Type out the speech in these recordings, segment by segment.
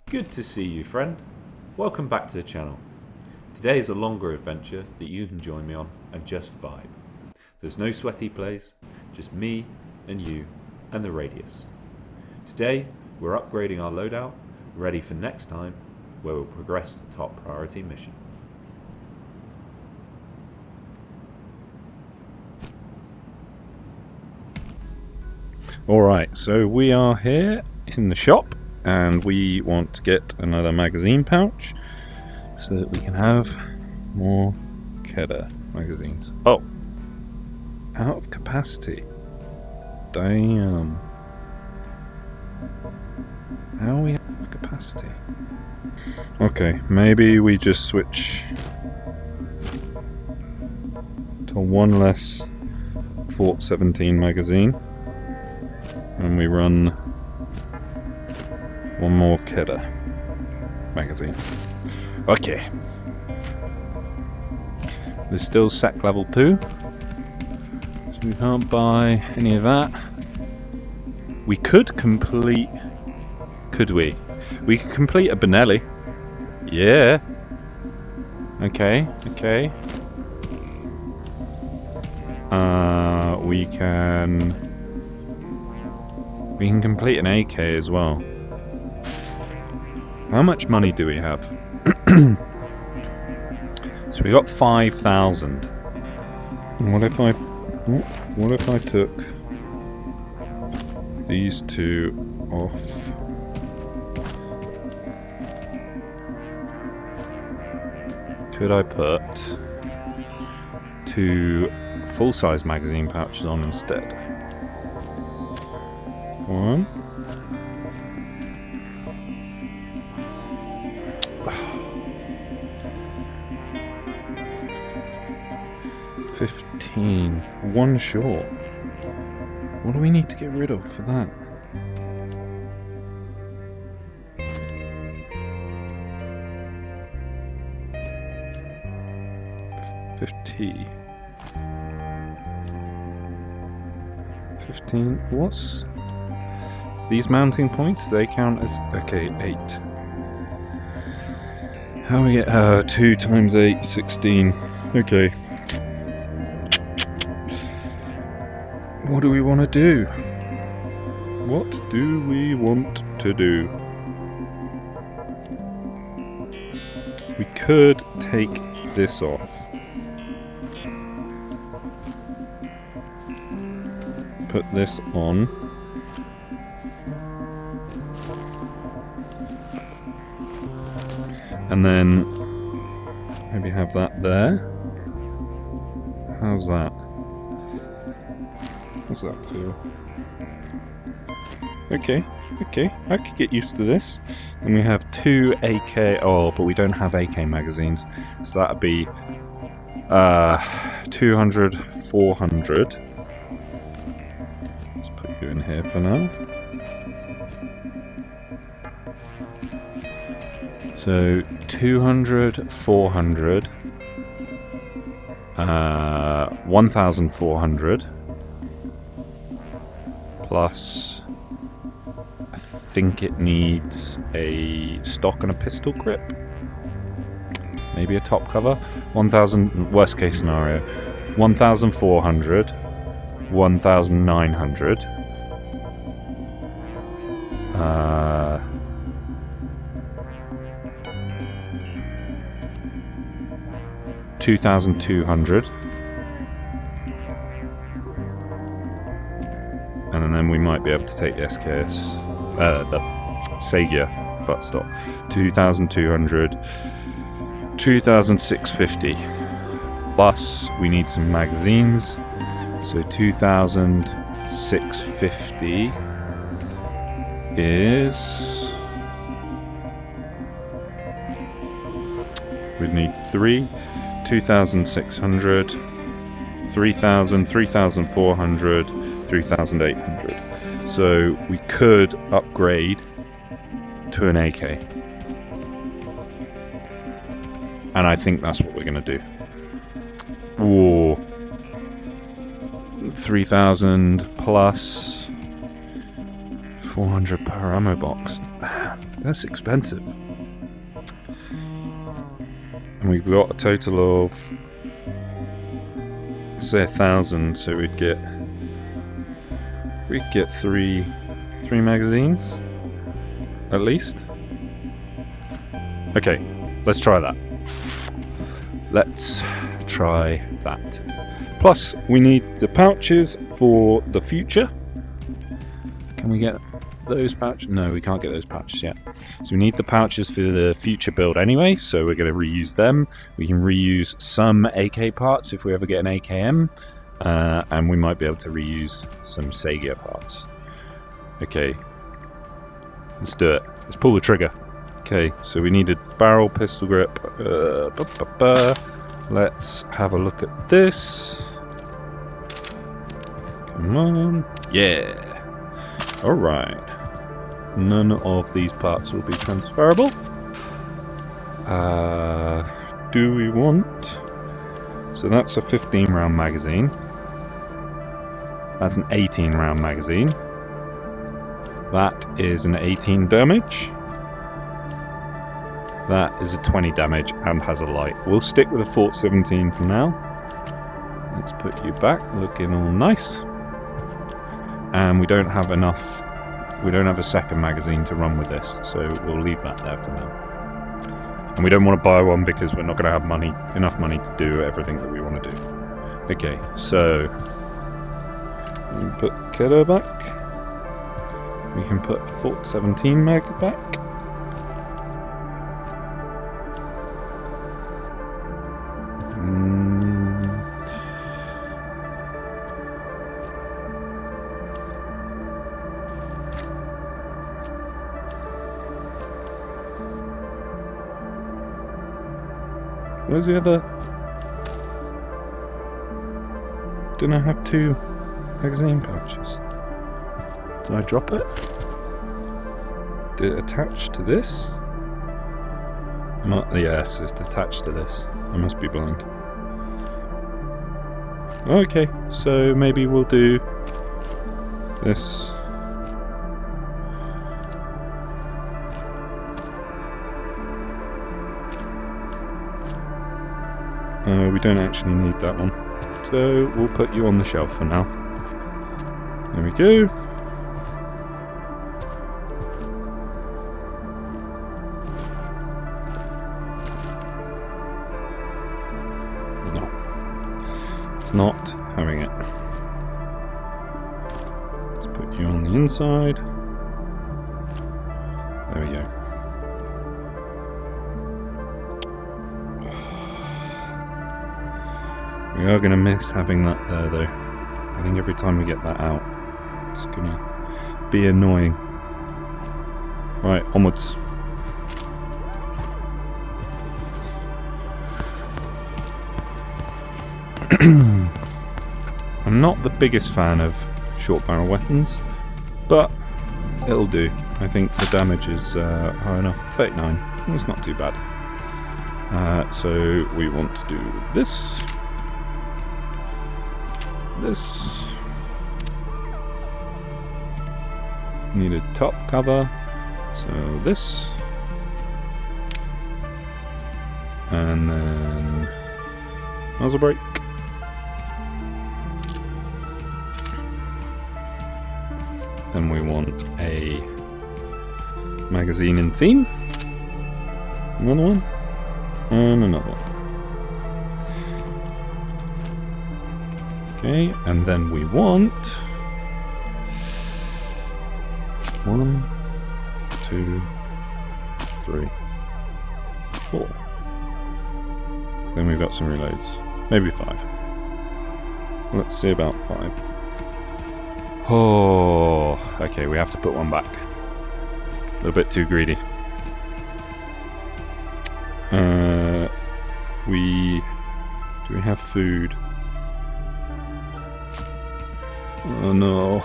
Good to see you, friend. Welcome back to the channel. Today is a longer adventure that you can join me on and just vibe. There's no sweaty plays, just me and you and the Radius. Today we're upgrading our loadout, ready for next time where we'll progress the top priority mission. Alright, so we are here in the shop and we want to get another magazine pouch so that we can have more Keddah magazines. Oh! Out of capacity. Damn. How are we out of capacity? Okay, maybe we just switch to one less Fort 17 magazine. And we run one more Keddah magazine. Okay. There's still SEC level 2. So we can't buy any of that. We could complete... Could we? We could complete a Benelli. Yeah. Okay. We can complete an AK as well. How much money do we have? So we got 5,000. What if I took these two off? Could I put 2 full-size magazine pouches on instead? 1. $15. 1 short. What do we need to get rid of for that? $50. 15. What's these mounting points? They count as 8. How we get 2 times 8, 16. Okay. What do we want to do? What do we want to do? We could take this off. Put this on. And then maybe have that there. How's that? How's that feel? Okay, I could get used to this. And we have 2 AK, but we don't have AK magazines. So that'd be 200, 400. Let's put you in here for now. So 200, 400, 1,400, plus I think it needs a stock and a pistol grip, maybe a top cover. 1,000, worst case scenario, 1,400, 1,900. 2,200, and then we might be able to take the SKS, the Sagia buttstock. 2,200, 2,650. Plus, we need some magazines, so 2,650 is. We'd need 3. 2,600, 3,000, 3,400, 3,800. So we could upgrade to an AK. And I think that's what we're going to do. Ooh. 3,000 plus 400 per ammo box. That's expensive. And we've got a total of, say, 1,000, so we'd get three magazines at least. Okay, let's try that. Let's try that. Plus, we need the pouches for the future. Can we get those pouches? No, we can't get those pouches yet. So we need the pouches for the future build anyway, so we're going to reuse them. We can reuse some AK parts if we ever get an AKM, and we might be able to reuse some Saiga parts. Okay, let's do it. Let's pull the trigger. Okay, so we needed barrel, pistol grip. Let's have a look at this. Come on. Yeah. Alright. None of these parts will be transferable. Do we want... So that's a 15 round magazine. That's an 18 round magazine. That is an 18 damage. That is a 20 damage and has a light. We'll stick with a Fort 17 for now. Let's put you back, looking all nice. And we don't have enough... We don't have a second magazine to run with this, so we'll leave that there for now. And we don't want to buy one because we're not going to have enough money to do everything that we want to do. Okay, so... We can put Kedo back. We can put a Fort 17 mag back. Where's the other? Didn't I have 2 magazine pouches? Did I drop it? Did it attach to this? Yes, it's attached to this. I must be blind. Okay, so maybe we'll do this. We don't actually need that one, so we'll put you on the shelf for now. There we go. No, it's not having it. Let's put you on the inside. There we go. We are going to miss having that there though. I think every time we get that out, it's going to be annoying. Right, onwards. I'm not the biggest fan of short barrel weapons, but it'll do. I think the damage is high enough. 39, it's not too bad. So we want to do this. This needed top cover, so this, and then muzzle brake. Then we want a magazine in theme, another one, and another one. Okay, and then we want 1, 2, 3, 4. Then we've got some reloads. Maybe 5. Let's see about 5. Oh, okay, we have to put one back. A little bit too greedy. Do we have food? Oh no.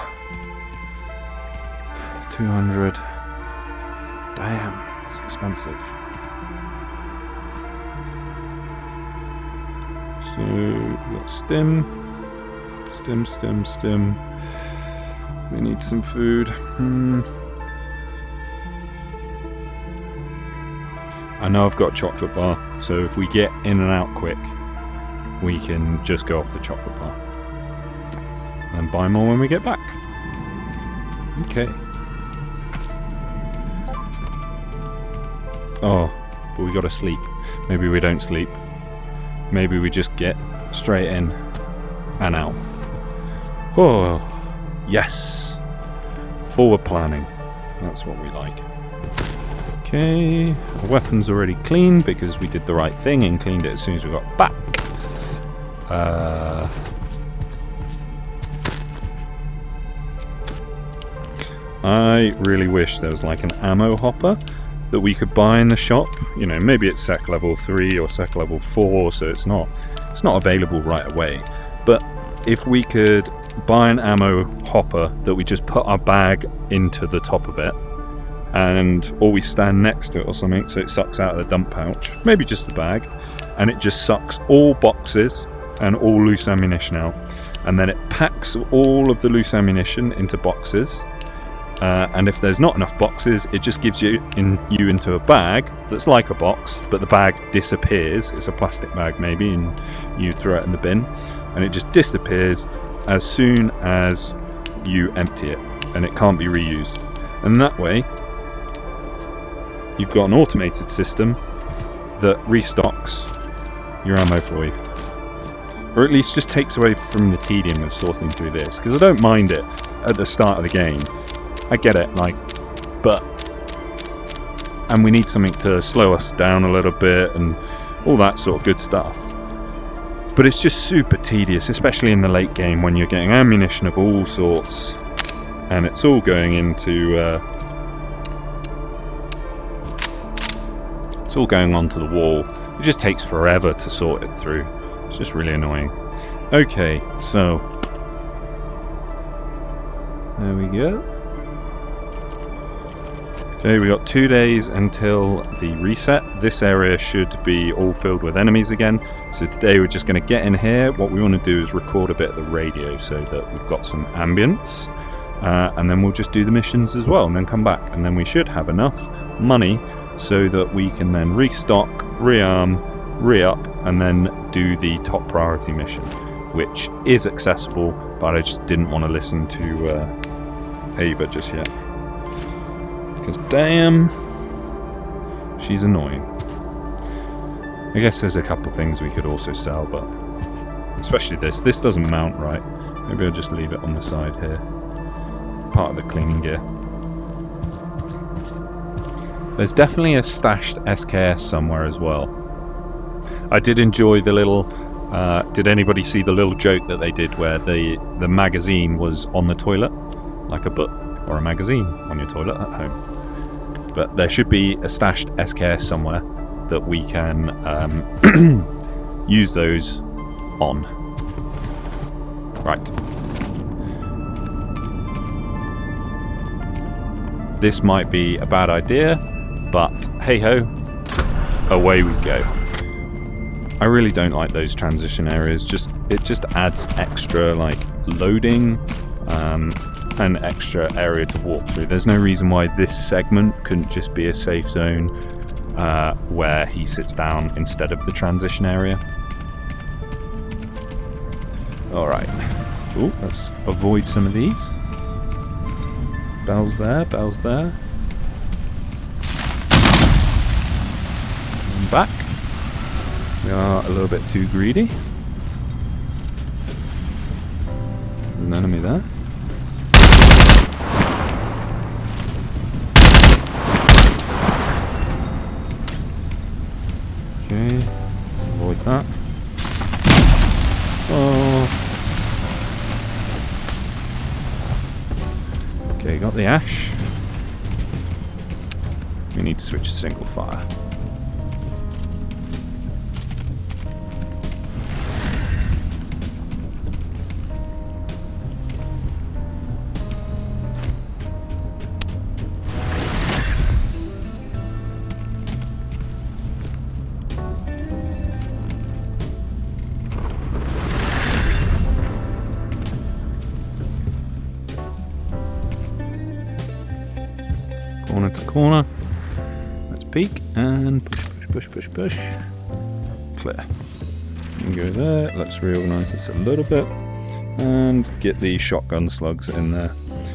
200. Damn, it's expensive. So, we've got stim. Stim. We need some food. I know I've got a chocolate bar, so if we get in and out quick, we can just go off the chocolate bar. And buy more when we get back. Okay. Oh, but we gotta sleep. Maybe we don't sleep. Maybe we just get straight in and out. Oh, yes. Forward planning. That's what we like. Okay, our weapon's already clean because we did the right thing and cleaned it as soon as we got back. I really wish there was like an ammo hopper that we could buy in the shop. You know, maybe it's sec level 3 or sec level 4, so it's not available right away. But if we could buy an ammo hopper that we just put our bag into the top of it, or we stand next to it or something so it sucks out of the dump pouch, maybe just the bag, and it just sucks all boxes and all loose ammunition out, and then it packs all of the loose ammunition into boxes. And if there's not enough boxes, it just gives you into a bag that's like a box, but the bag disappears. It's a plastic bag maybe, and you throw it in the bin, and it just disappears as soon as you empty it, and it can't be reused. And that way, you've got an automated system that restocks your ammo for you. Or at least just takes away from the tedium of sorting through this, because I don't mind it at the start of the game. I get it, and we need something to slow us down a little bit and all that sort of good stuff. But it's just super tedious, especially in the late game when you're getting ammunition of all sorts and it's all going into it's all going onto the wall. It just takes forever to sort it through. It's just really annoying. Okay, so there we go. Okay, we got 2 days until the reset. This area should be all filled with enemies again. So today we're just going to get in here. What we want to do is record a bit of the radio so that we've got some ambience. And then we'll just do the missions as well and then come back. And then we should have enough money so that we can then restock, rearm, re-up, and then do the top priority mission, which is accessible, but I just didn't want to listen to Ava just yet. Because damn, she's annoying. I guess there's a couple things we could also sell, but especially this. This doesn't mount right. Maybe I'll just leave it on the side here. Part of the cleaning gear. There's definitely a stashed SKS somewhere as well. I did enjoy the little... did anybody see the little joke that they did where the magazine was on the toilet? Like a book or a magazine on your toilet at home. But there should be a stashed SKS somewhere that we can use those on. Right. This might be a bad idea, but hey ho, away we go. I really don't like those transition areas. It just adds extra like loading and extra area to walk through. There's no reason why this segment couldn't just be a safe zone where he sits down instead of the transition area. Alright. Oh, let's avoid some of these. Bells there, bells there. And back. We are a little bit too greedy. There's an enemy there. Okay, avoid that. Oh. Okay, got the ash. We need to switch to single fire. Corner to corner. Let's peek and push. push, push, push. Clear. You can go there. Let's reorganise this a little bit and get the shotgun slugs in there.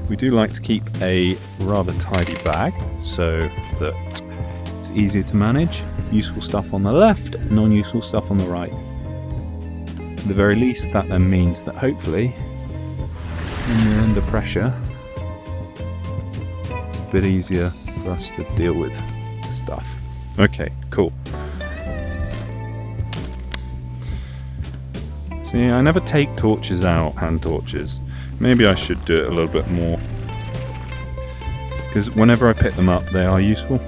We do like to keep a rather tidy bag so that it's easier to manage. Useful stuff on the left, non-useful stuff on the right. At the very least, that then means that hopefully when we're under pressure, it's a bit easier for us to deal with stuff. Okay, cool. See, I never take torches out, hand torches. Maybe I should do it a little bit more. Because whenever I pick them up, they are useful.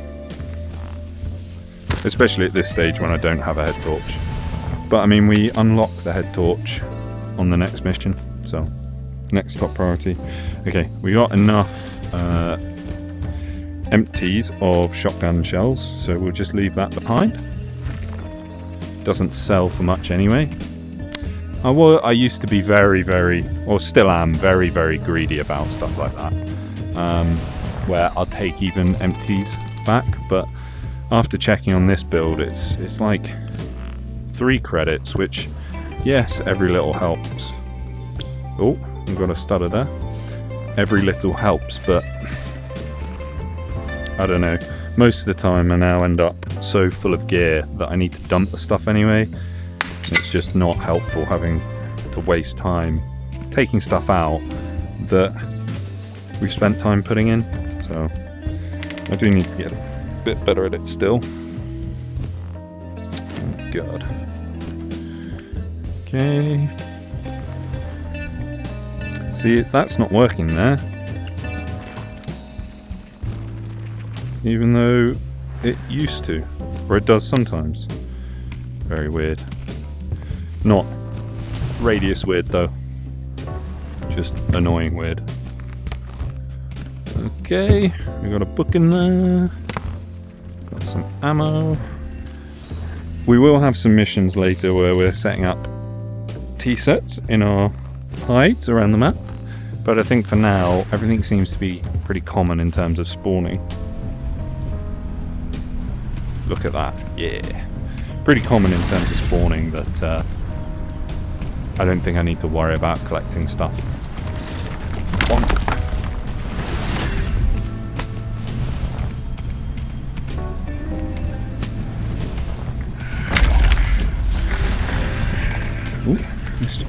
Especially at this stage when I don't have a head torch. But I mean, we unlock the head torch on the next mission, so next top priority. Okay, we got enough empties of shotgun shells, so we'll just leave that behind. Doesn't sell for much anyway. I used to be very, or still am, very, very greedy about stuff like that. Where I'll take even empties back, but after checking on this build, it's like 3 credits, which, yes, every little helps. Oh, I've got a stutter there. Every little helps, but I don't know. Most of the time I now end up so full of gear that I need to dump the stuff anyway. It's just not helpful having to waste time taking stuff out that we've spent time putting in. So I do need to get a bit better at it still. Oh God. Okay. See, that's not working there. Even though it used to. Or it does sometimes. Very weird. Not radius weird though. Just annoying weird. Okay, we got a book in there. Got some ammo. We will have some missions later where we're setting up T-sets in our hides around the map. But I think for now, everything seems to be pretty common in terms of spawning. Look at that, yeah. Pretty common in terms of spawning that I don't think I need to worry about collecting stuff. Bonk. Ooh, missed.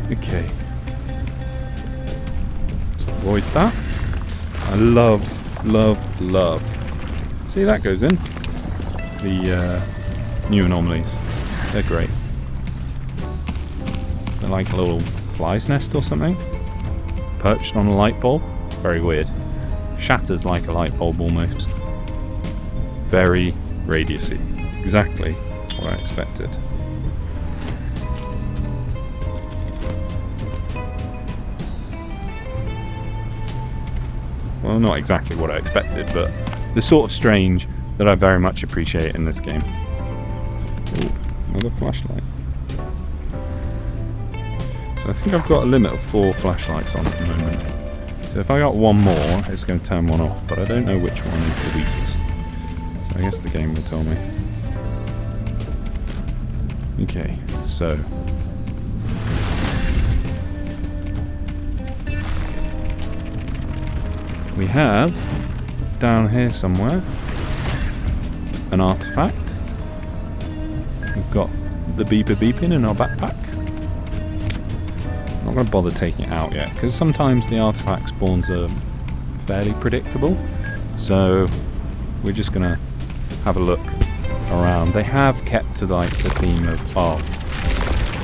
Okay. Let's avoid that. I love. See, that goes in. The new anomalies. They're great. They're like a little fly's nest or something. Perched on a light bulb. Very weird. Shatters like a light bulb almost. Very radiusy. Exactly what I expected. Well, not exactly what I expected, but the sort of strange that I very much appreciate in this game. Ooh, another flashlight. So I think I've got a limit of 4 flashlights on at the moment. So if I got one more, it's going to turn one off, but I don't know which one is the weakest. So I guess the game will tell me. Okay, so we have down here somewhere an artifact. We've got the beeper beeping in our backpack. I'm not going to bother taking it out yet because sometimes the artifact spawns are fairly predictable. So we're just going to have a look around. They have kept to like the theme of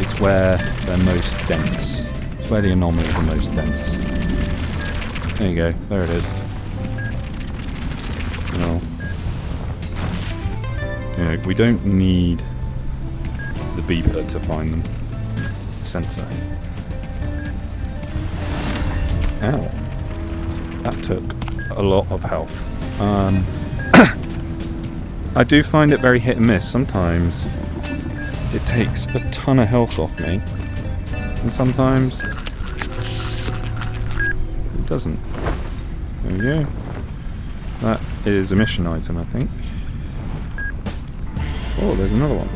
it's where they're most dense. It's where the anomalies are most dense. There you go, there it is. No. Yeah, we don't need the beeper to find them. Sensor. Ow. That took a lot of health. I do find it very hit and miss. Sometimes it takes a ton of health off me, and sometimes it doesn't. There we go. That is a mission item, I think. Oh, there's another one.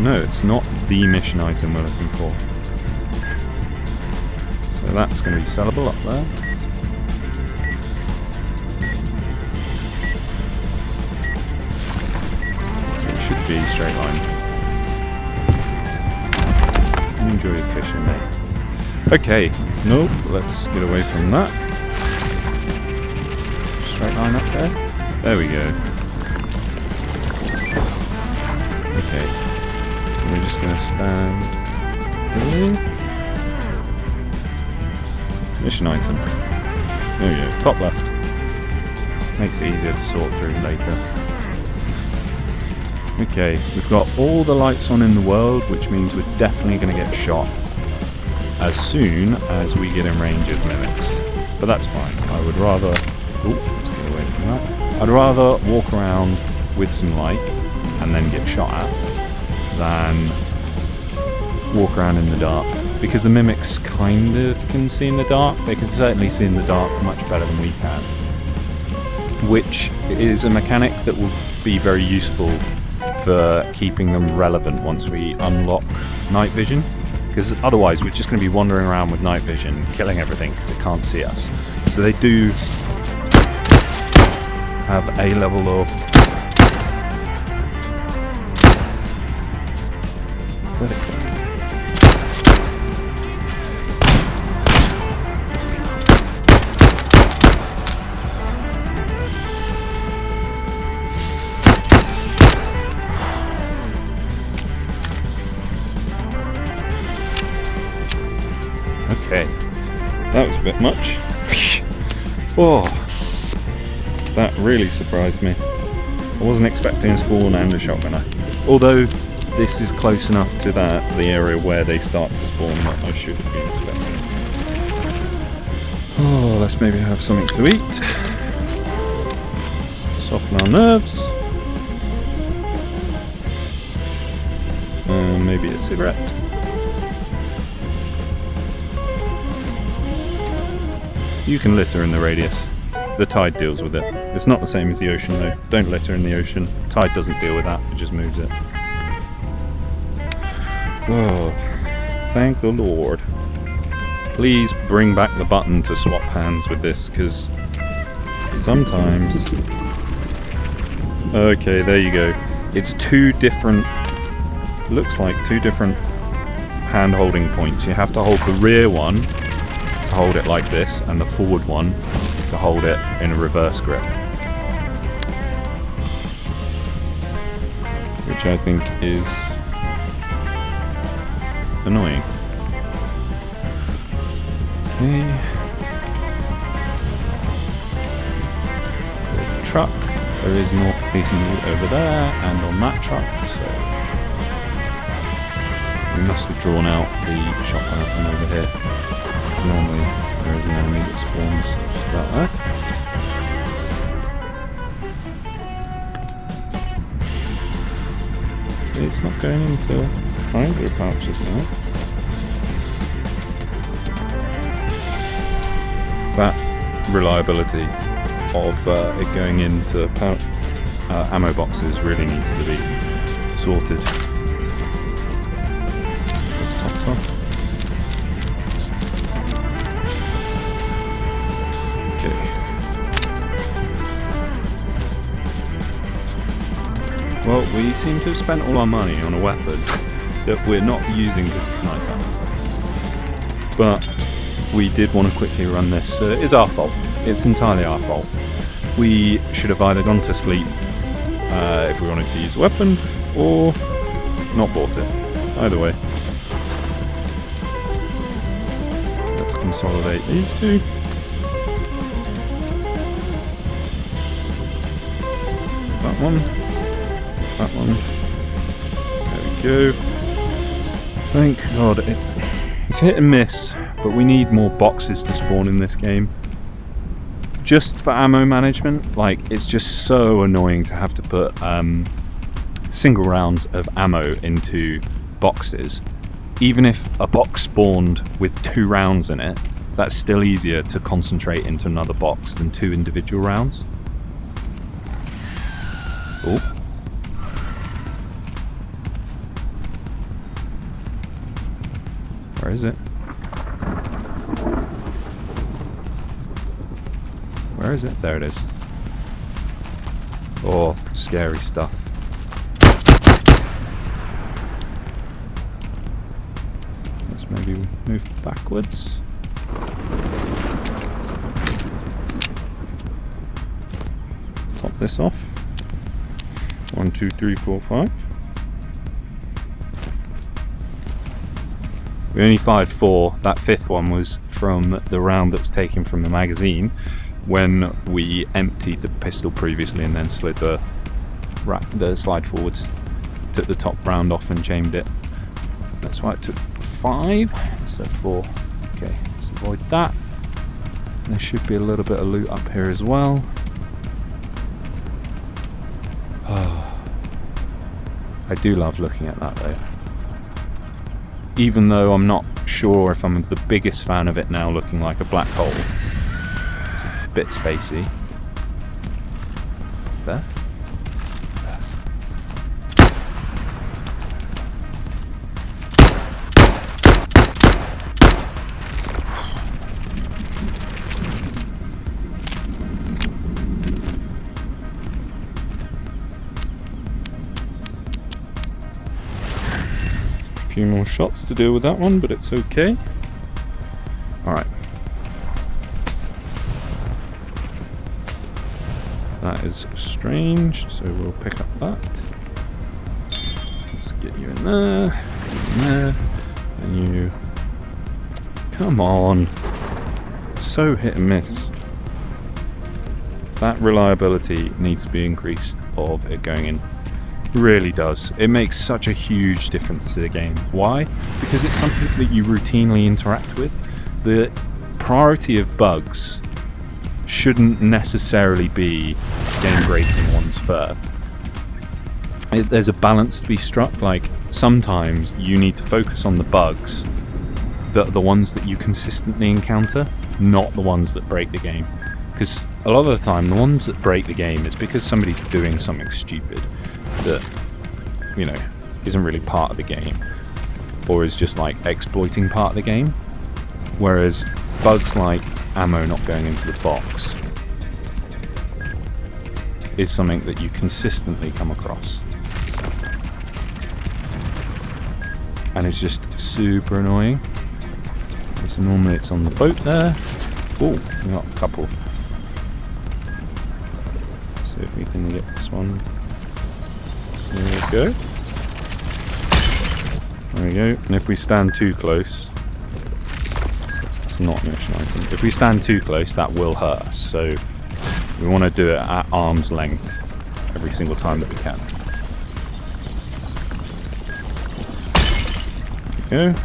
No, it's not the mission item we're looking for. So that's going to be sellable up there. So it should be straight line. Enjoy your fishing, mate. Okay, no, let's get away from that. Straight line up there. There we go. Okay. We're just going to stand here. Mission item. There we go, top left. Makes it easier to sort through later. Okay, we've got all the lights on in the world, which means we're definitely going to get shot as soon as we get in range of mimics. But that's fine. I would rather... Ooh, let's get away from that. I'd rather walk around with some light and then get shot at than walk around in the dark, because the mimics kind of can see in the dark. They can certainly see in the dark much better than we can, which is a mechanic that will be very useful for keeping them relevant once we unlock night vision, because otherwise we're just going to be wandering around with night vision killing everything because it can't see us. So they do have a level of... Let it go. Okay, that was a bit much. Oh, that really surprised me. I wasn't expecting a spawn and a shotgunner. Although this is close enough to the area where they start to spawn that I should have been expecting. Oh, let's maybe have something to eat. Soften our nerves. Maybe a cigarette. You can litter in the radius. The tide deals with it. It's not the same as the ocean though. Don't litter in the ocean. Tide doesn't deal with that, it just moves it. Oh, thank the Lord. Please bring back the button to swap hands with this, because sometimes... Okay, there you go. It's two different... Looks like two different hand holding points. You have to hold the rear one to hold it like this, and the forward one to hold it in a reverse grip, which I think is annoying. Okay. The truck, there is no facing over there and on that truck, so we must have drawn out the shotgunner from over here. Normally there is an enemy that spawns just about there. See, it's not going into either pouches now. That reliability of it going into ammo boxes really needs to be sorted. Let's top. Well, we seem to have spent all our money on a weapon that we're not using because it's night time. But we did want to quickly run this. It's our fault. It's entirely our fault. We should have either gone to sleep if we wanted to use a weapon, or not bought it. Either way. Let's consolidate these two. That one. That one. There we go. Thank God. It's hit and miss, but we need more boxes to spawn in this game. Just for ammo management, like, it's just so annoying to have to put single rounds of ammo into boxes. Even if a box spawned with 2 rounds in it, that's still easier to concentrate into another box than 2 individual rounds. Oh. Where is it? Where is it? There it is. Oh, scary stuff. Let's maybe move backwards. Top this off. 1, 2, 3, 4, 5. We only fired 4. That 5th one was from the round that was taken from the magazine when we emptied the pistol previously and then slid the slide forwards. Took the top round off and chained it. That's why it took 5 instead of 4. Okay, let's avoid that. There should be a little bit of loot up here as well. I do love looking at that though. Even though I'm not sure if I'm the biggest fan of it now looking like a black hole. It's a bit spacey. Is there? Few more shots to deal with that one, but it's okay. Alright. That is strange, so we'll pick up that. Let's get you in there, and you... Come on! So hit and miss. That reliability needs to be increased of it going in. Really does. It makes such a huge difference to the game. Why? Because it's something that you routinely interact with. The priority of bugs shouldn't necessarily be game-breaking ones first. There's a balance to be struck. Like, sometimes you need to focus on the bugs that are the ones that you consistently encounter, not the ones that break the game. Because a lot of the time, the ones that break the game is because somebody's doing something stupid that, you know, isn't really part of the game, or is just like exploiting part of the game. Whereas bugs like ammo not going into the box is something that you consistently come across, and it's just super annoying. So normally it's on the boat there. Oh, we got a couple. See if we can get this one. There we go. There we go. And if we stand too close, it's not a mission item. If we stand too close, that will hurt us. So we want to do it at arm's length every single time that we can. There we go.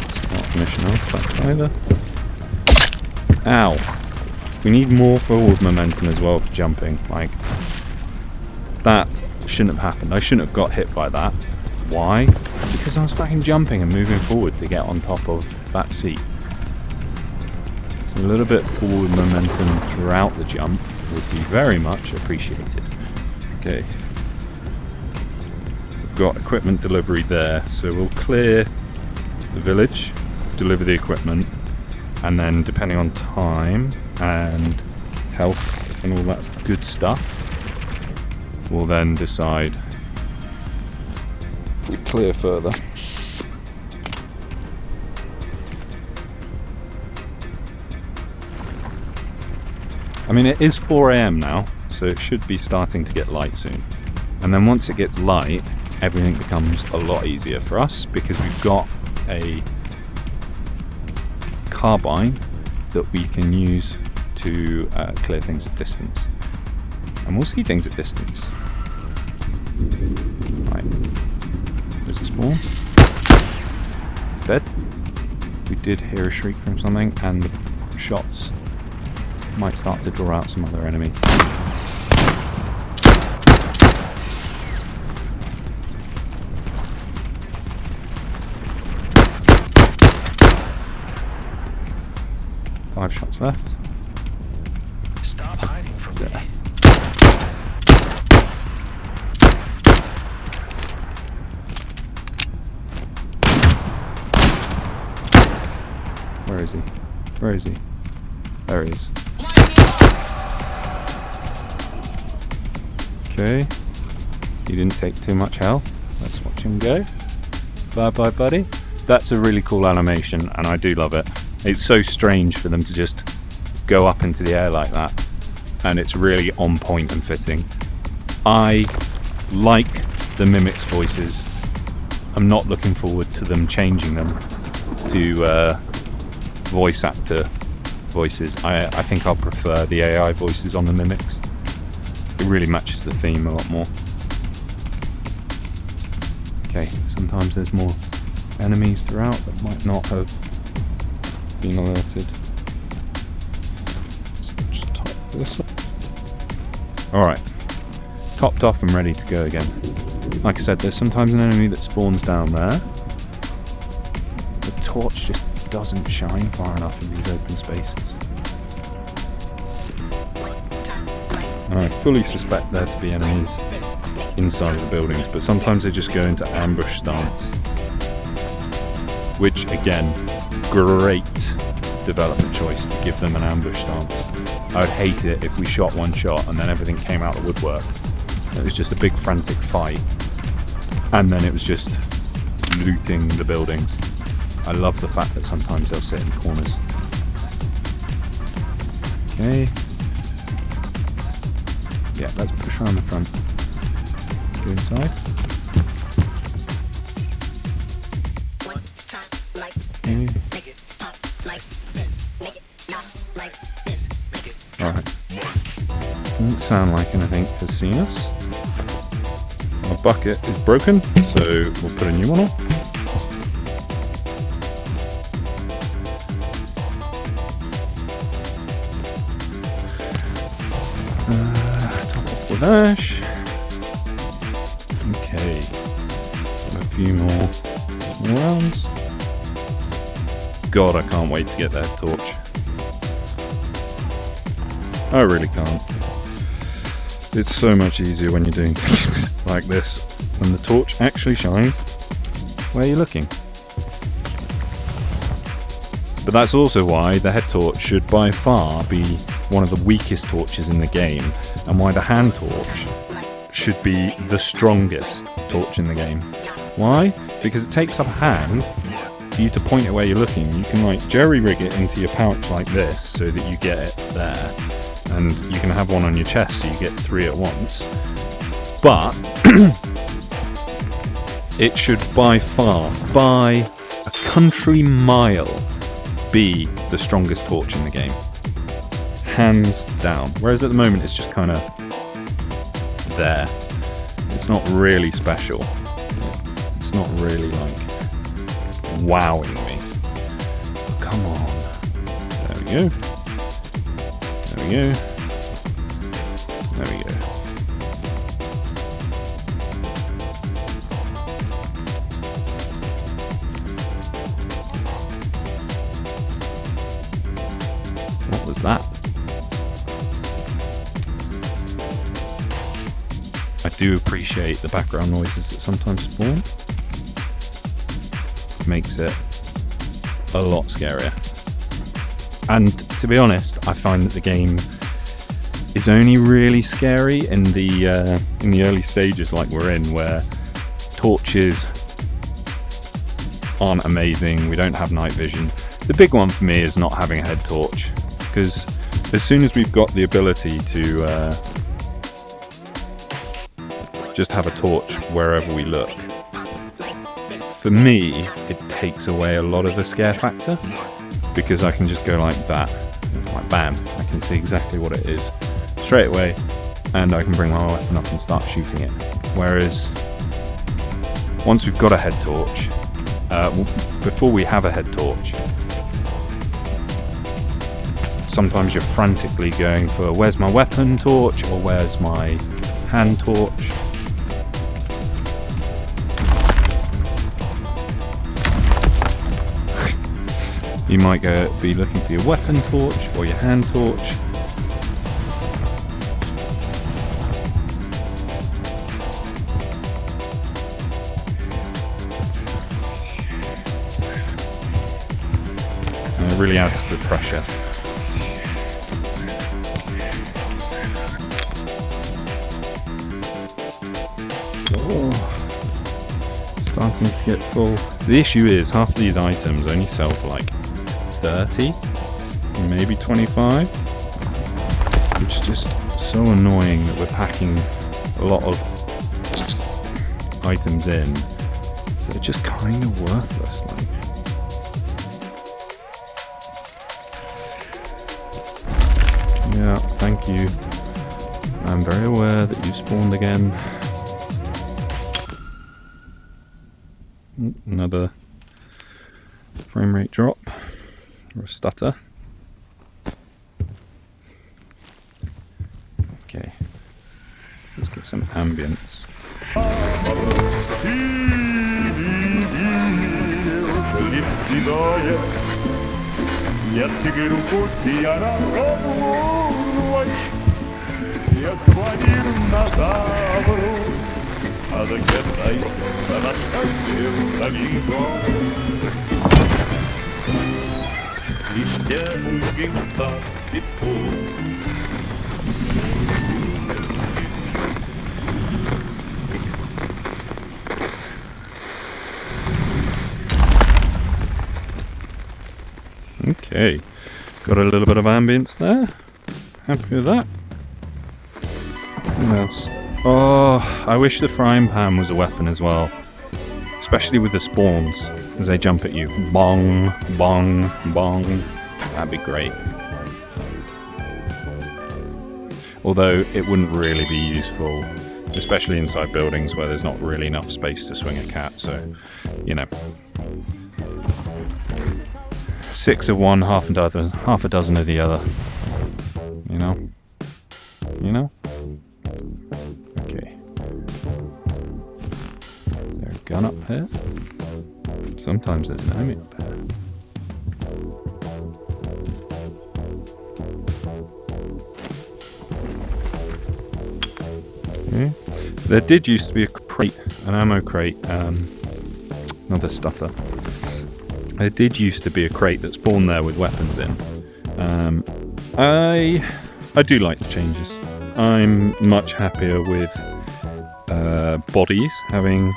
It's not a mission artifact either. Ow. We need more forward momentum as well for jumping. Like, that shouldn't have happened. I shouldn't have got hit by that. Why? Because I was fucking jumping and moving forward to get on top of that seat. So a little bit forward momentum throughout the jump would be very much appreciated. Okay. We've got equipment delivery there, so we'll clear the village, deliver the equipment, and then depending on time and health and all that good stuff, we'll then decide if we clear further. I mean, it is 4 AM now, so it should be starting to get light soon. And then once it gets light, everything becomes a lot easier for us because we've got a carbine that we can use to clear things at distance, and we'll see things at distance. Right, there's a spawn. It's dead. We did hear a shriek from something, and the shots might start to draw out some other enemies. Five shots left. Stop hiding There. Where is he? Where is he? There he is. Okay. He didn't take too much health. Let's watch him go. Bye bye, buddy. That's a really cool animation, and I do love it. It's so strange for them to just go up into the air like that, and it's really on point and fitting. I like the Mimics voices. I'm not looking forward to them changing them to voice actor voices. I think I'll prefer the AI voices on the Mimics. It really matches the theme a lot more. Okay, sometimes there's more enemies throughout that might not have been alerted. So just top this up. Alright, topped off and ready to go again. Like I said, there's sometimes an enemy that spawns down there. The torch just doesn't shine far enough in these open spaces. And I fully suspect there to be enemies inside of the buildings, but sometimes they just go into ambush stance. Which, again, great development choice to give them an ambush stance. I would hate it if we shot one shot and then everything came out of the woodwork. It was just a big frantic fight, and then it was just looting the buildings. I love the fact that sometimes they'll sit in corners. Okay. Yeah, let's push around the front. Let's go inside. Okay. Alright. Doesn't sound like anything has seen us. Our bucket is broken, so we'll put a new one on. Top off with ash. Okay. A few more rounds. God, I can't wait to get that torch. I really can't. It's so much easier when you're doing things like this, when the torch actually shines where you're looking. But that's also why the head torch should by far be one of the weakest torches in the game, and why the hand torch should be the strongest torch in the game. Why? Because it takes up a hand for you to point it where you're looking. You can like jerry-rig it into your pouch like this so that you get it there, and you can have one on your chest so you get 3 at once. But it should by far, by a country mile, be the strongest torch in the game. Hands down. Whereas at the moment it's just kind of there. It's not really special. It's not really like wowing me. Oh, come on. There we go. There we go. There we go. What was that? I do appreciate the background noises that sometimes spawn. Makes it a lot scarier. And to be honest, I find that the game is only really scary in the early stages like we're in, where torches aren't amazing, we don't have night vision. The big one for me is not having a head torch, because as soon as we've got the ability to just have a torch wherever we look, for me it takes away a lot of the scare factor, because I can just go like that. It's like bam, I can see exactly what it is straight away, and I can bring my weapon up and start shooting it. Whereas once we've got a head torch, before we have a head torch, sometimes you're frantically going for where's my weapon torch or where's my hand torch. You might be looking for your weapon torch or your hand torch. really adds to the pressure. Starting to get full. The issue is half of these items only sell for like 30, maybe 25, which is just so annoying that we're packing a lot of items in that are just kind of worthless. Like, yeah, thank you. I'm very aware that you spawned again. Another frame rate drop or a stutter. Okay, let's get some ambience. Okay, got a little bit of ambience there. Happy with that. What else? Oh, I wish the frying pan was a weapon as well. Especially with the spawns, as they jump at you. Bong, bong, bong. That'd be great. Although it wouldn't really be useful, especially inside buildings where there's not really enough space to swing a cat, so, you know. 6 of one, half a dozen of the other. You know? You know? Okay. Is there a gun up here? Sometimes there's an enemy up here. Okay. There did used to be a crate, an ammo crate, another stutter. There did used to be a crate that spawned there with weapons in. I do like the changes. I'm much happier with bodies having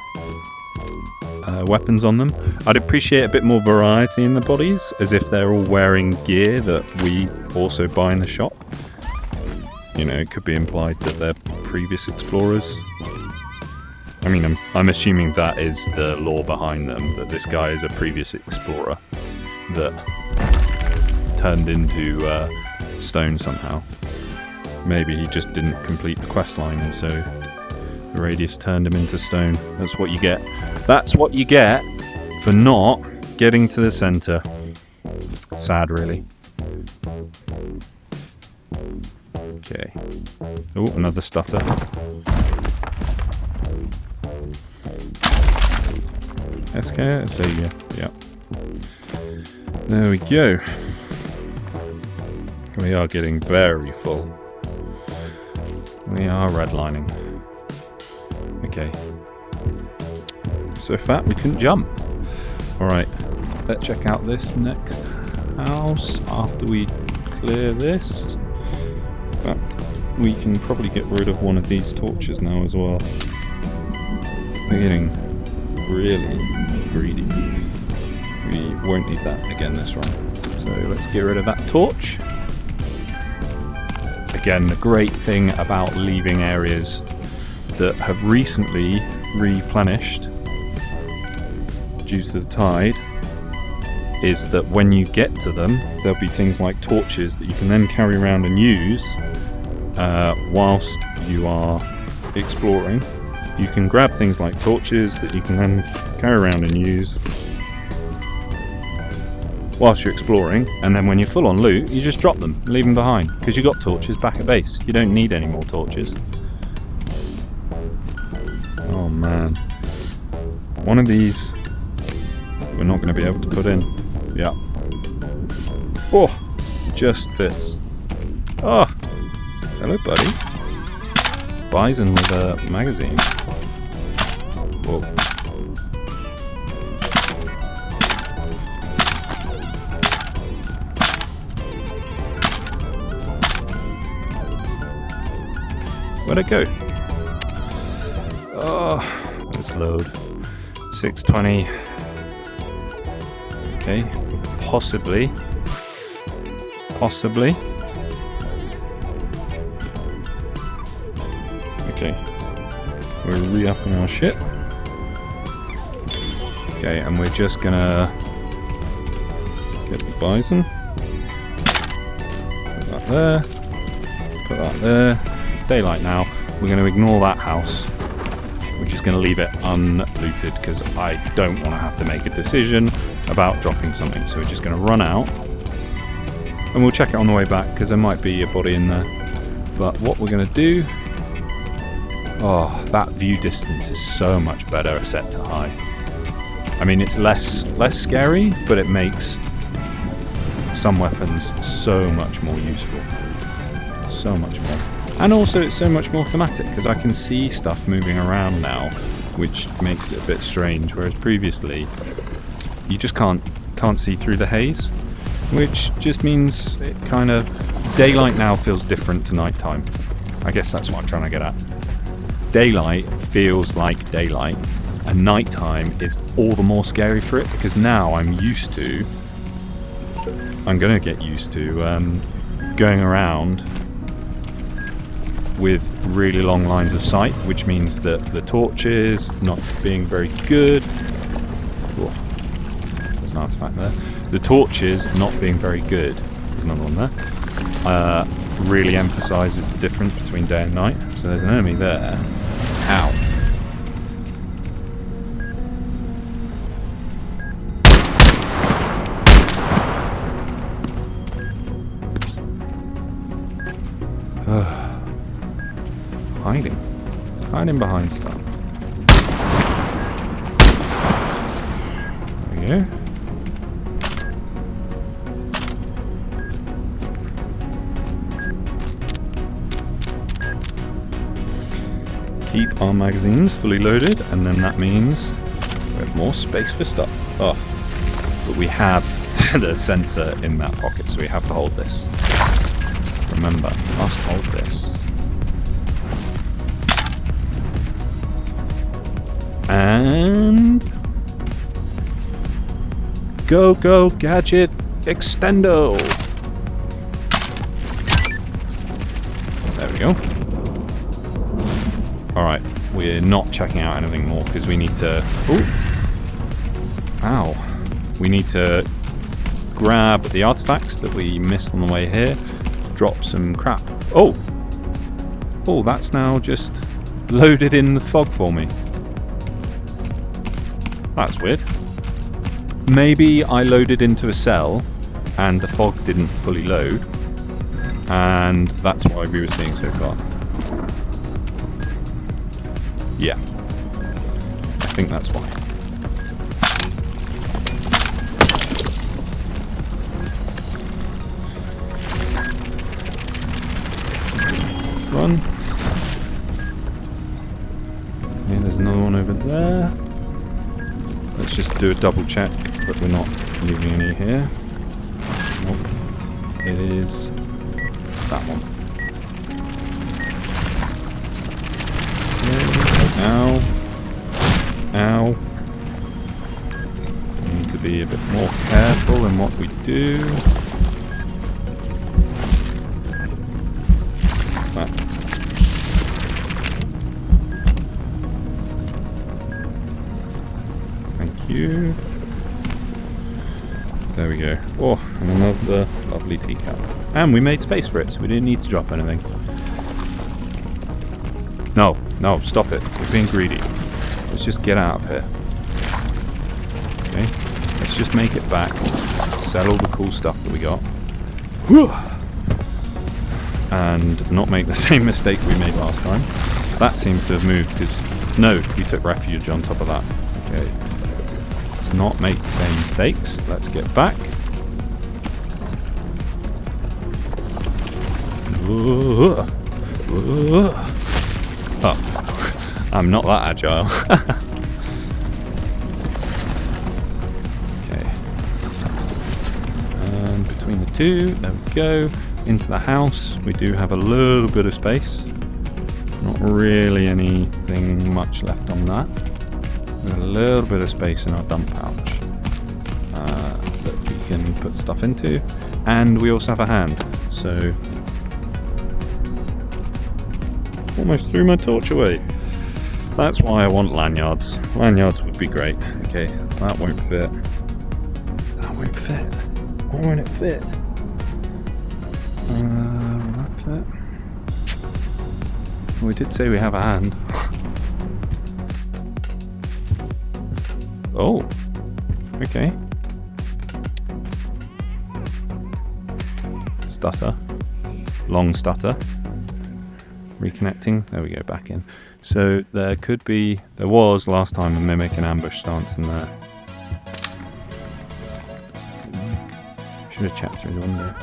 weapons on them. I'd appreciate a bit more variety in the bodies, as if they're all wearing gear that we also buy in the shop. You know, it could be implied that they're previous explorers. I mean, I'm assuming that is the lore behind them, that this guy is a previous explorer that turned into stone somehow. Maybe he just didn't complete the quest line, and so the Radius turned him into stone. That's what you get. That's what you get for not getting to the center. Sad, really. Okay. Oh, another stutter. SK, so yeah. There we go. We are getting very full. We are redlining. Okay. So fat we couldn't jump. Alright, let's check out this next house after we clear this. In fact, we can probably get rid of one of these torches now as well. We're getting really greedy. We won't need that again this run. So let's get rid of that torch. Again, the great thing about leaving areas that have recently replenished due to the tide is that when you get to them, there'll be things like torches that you can then carry around and use whilst you are exploring. You can grab things like torches that you can then carry around and use whilst you're exploring, and then when you're full on loot, you just drop them, leave them behind, because you got torches back at base. You don't need any more torches. Oh man. One of these we're not going to be able to put in. Yeah. Oh, just fits. Oh, hello buddy. Bison with a magazine. Whoa. Where'd it go? Oh, let's load. 620. Okay, possibly. Okay, we're re-upping our shit. Okay, and we're just gonna get the bison. Put that there. Put that there. It's daylight now. We're going to ignore that house. We're just going to leave it unlooted because I don't want to have to make a decision about dropping something. So we're just going to run out. And we'll check it on the way back because there might be a body in there. But what we're going to do... Oh, that view distance is so much better set to high. I mean, it's less scary, but it makes some weapons so much more useful. So much more. And also it's so much more thematic because I can see stuff moving around now, which makes it a bit strange, whereas previously you just can't see through the haze, which just means it kind of... Daylight now feels different to nighttime. I guess that's what I'm trying to get at. Daylight feels like daylight, and nighttime is all the more scary for it because now I'm going to get used to going around with really long lines of sight, which means that the torches not being very good. Oh, there's an artifact there. The torches not being very good, there's another one there, really emphasises the difference between day and night. So there's an enemy there. Ow. Hiding behind stuff. There we go. Keep our magazines fully loaded, and then that means we have more space for stuff. Oh, but we have the sensor in that pocket, so we have to hold this. Remember, must hold this. And go gadget extendo. There we go. Alright, we're not checking out anything more because we need to... Ooh. Ow. We need to grab the artifacts that we missed on the way here, drop some crap. Oh, that's now just loaded in the fog for me. That's weird. Maybe I loaded into a cell and the fog didn't fully load, and that's why we were seeing so far. Yeah, I think that's why. Run. Yeah, there's another one over there. Let's just do a double check that we're not leaving any here. Nope. It is that one. Ow. Ow. We need to be a bit more careful in what we do. You. There we go. Oh, and another lovely teacup. And we made space for it, so we didn't need to drop anything. No, stop it. We're being greedy. Let's just get out of here. Okay, let's just make it back. Sell all the cool stuff that we got. Whew. And not make the same mistake we made last time. That seems to have moved because... No, we took refuge on top of that. Okay. Not make the same mistakes. Let's get back. Oh, I'm not that agile. Okay. And between the two, there we go. Into the house. We do have a little bit of space. Not really anything much left on that. We've got a little bit of space in our dump pouch that we can put stuff into. And we also have a hand. So, almost threw my torch away. That's why I want lanyards. Lanyards would be great. Okay, that won't fit. That won't fit. Why won't it fit? Will that fit? We did say we have a hand. Oh. Okay. Stutter. Long stutter. Reconnecting. There we go, back in. So there was last time a mimic and ambush stance in there. Should have checked through the window.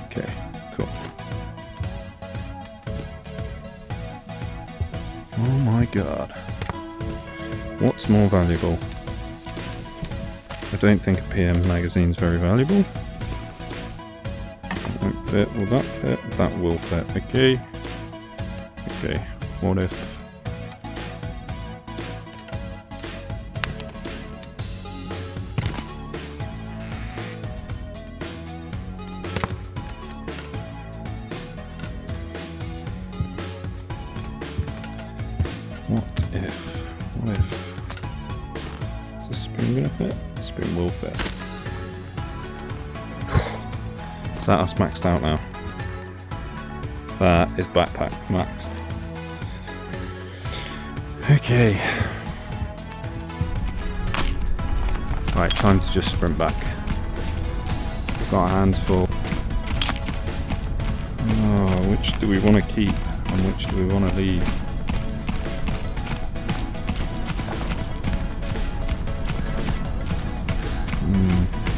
Okay, cool. Oh my god. What's more valuable? I don't think a PM magazine's very valuable. That won't fit. Will that fit? That will fit. Okay. Okay. What if... What if... Is this spoon gonna fit? The spoon will fit. Is that us maxed out now? That is backpack maxed. Okay. Right, time to just sprint back. Got our hands full. Oh, which do we want to keep and which do we want to leave?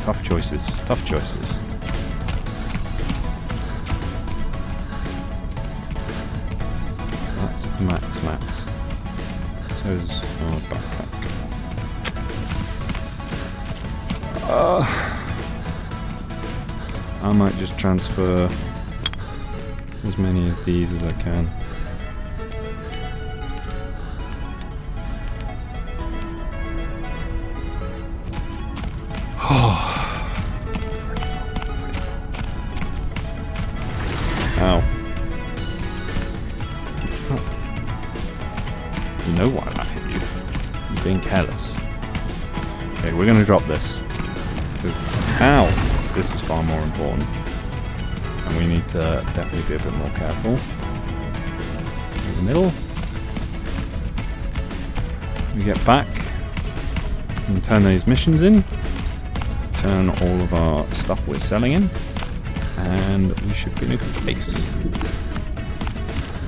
Tough choices. Tough choices. So that's max. So is our backpack. I might just transfer as many of these as I can. Ow. You know why that hit you. You're being careless. Okay, we're gonna drop this. Because, ow! This is far more important. And we need to definitely be a bit more careful. In the middle. We get back. And turn those missions in. Turn all of our stuff we're selling in. And we should be in a good place.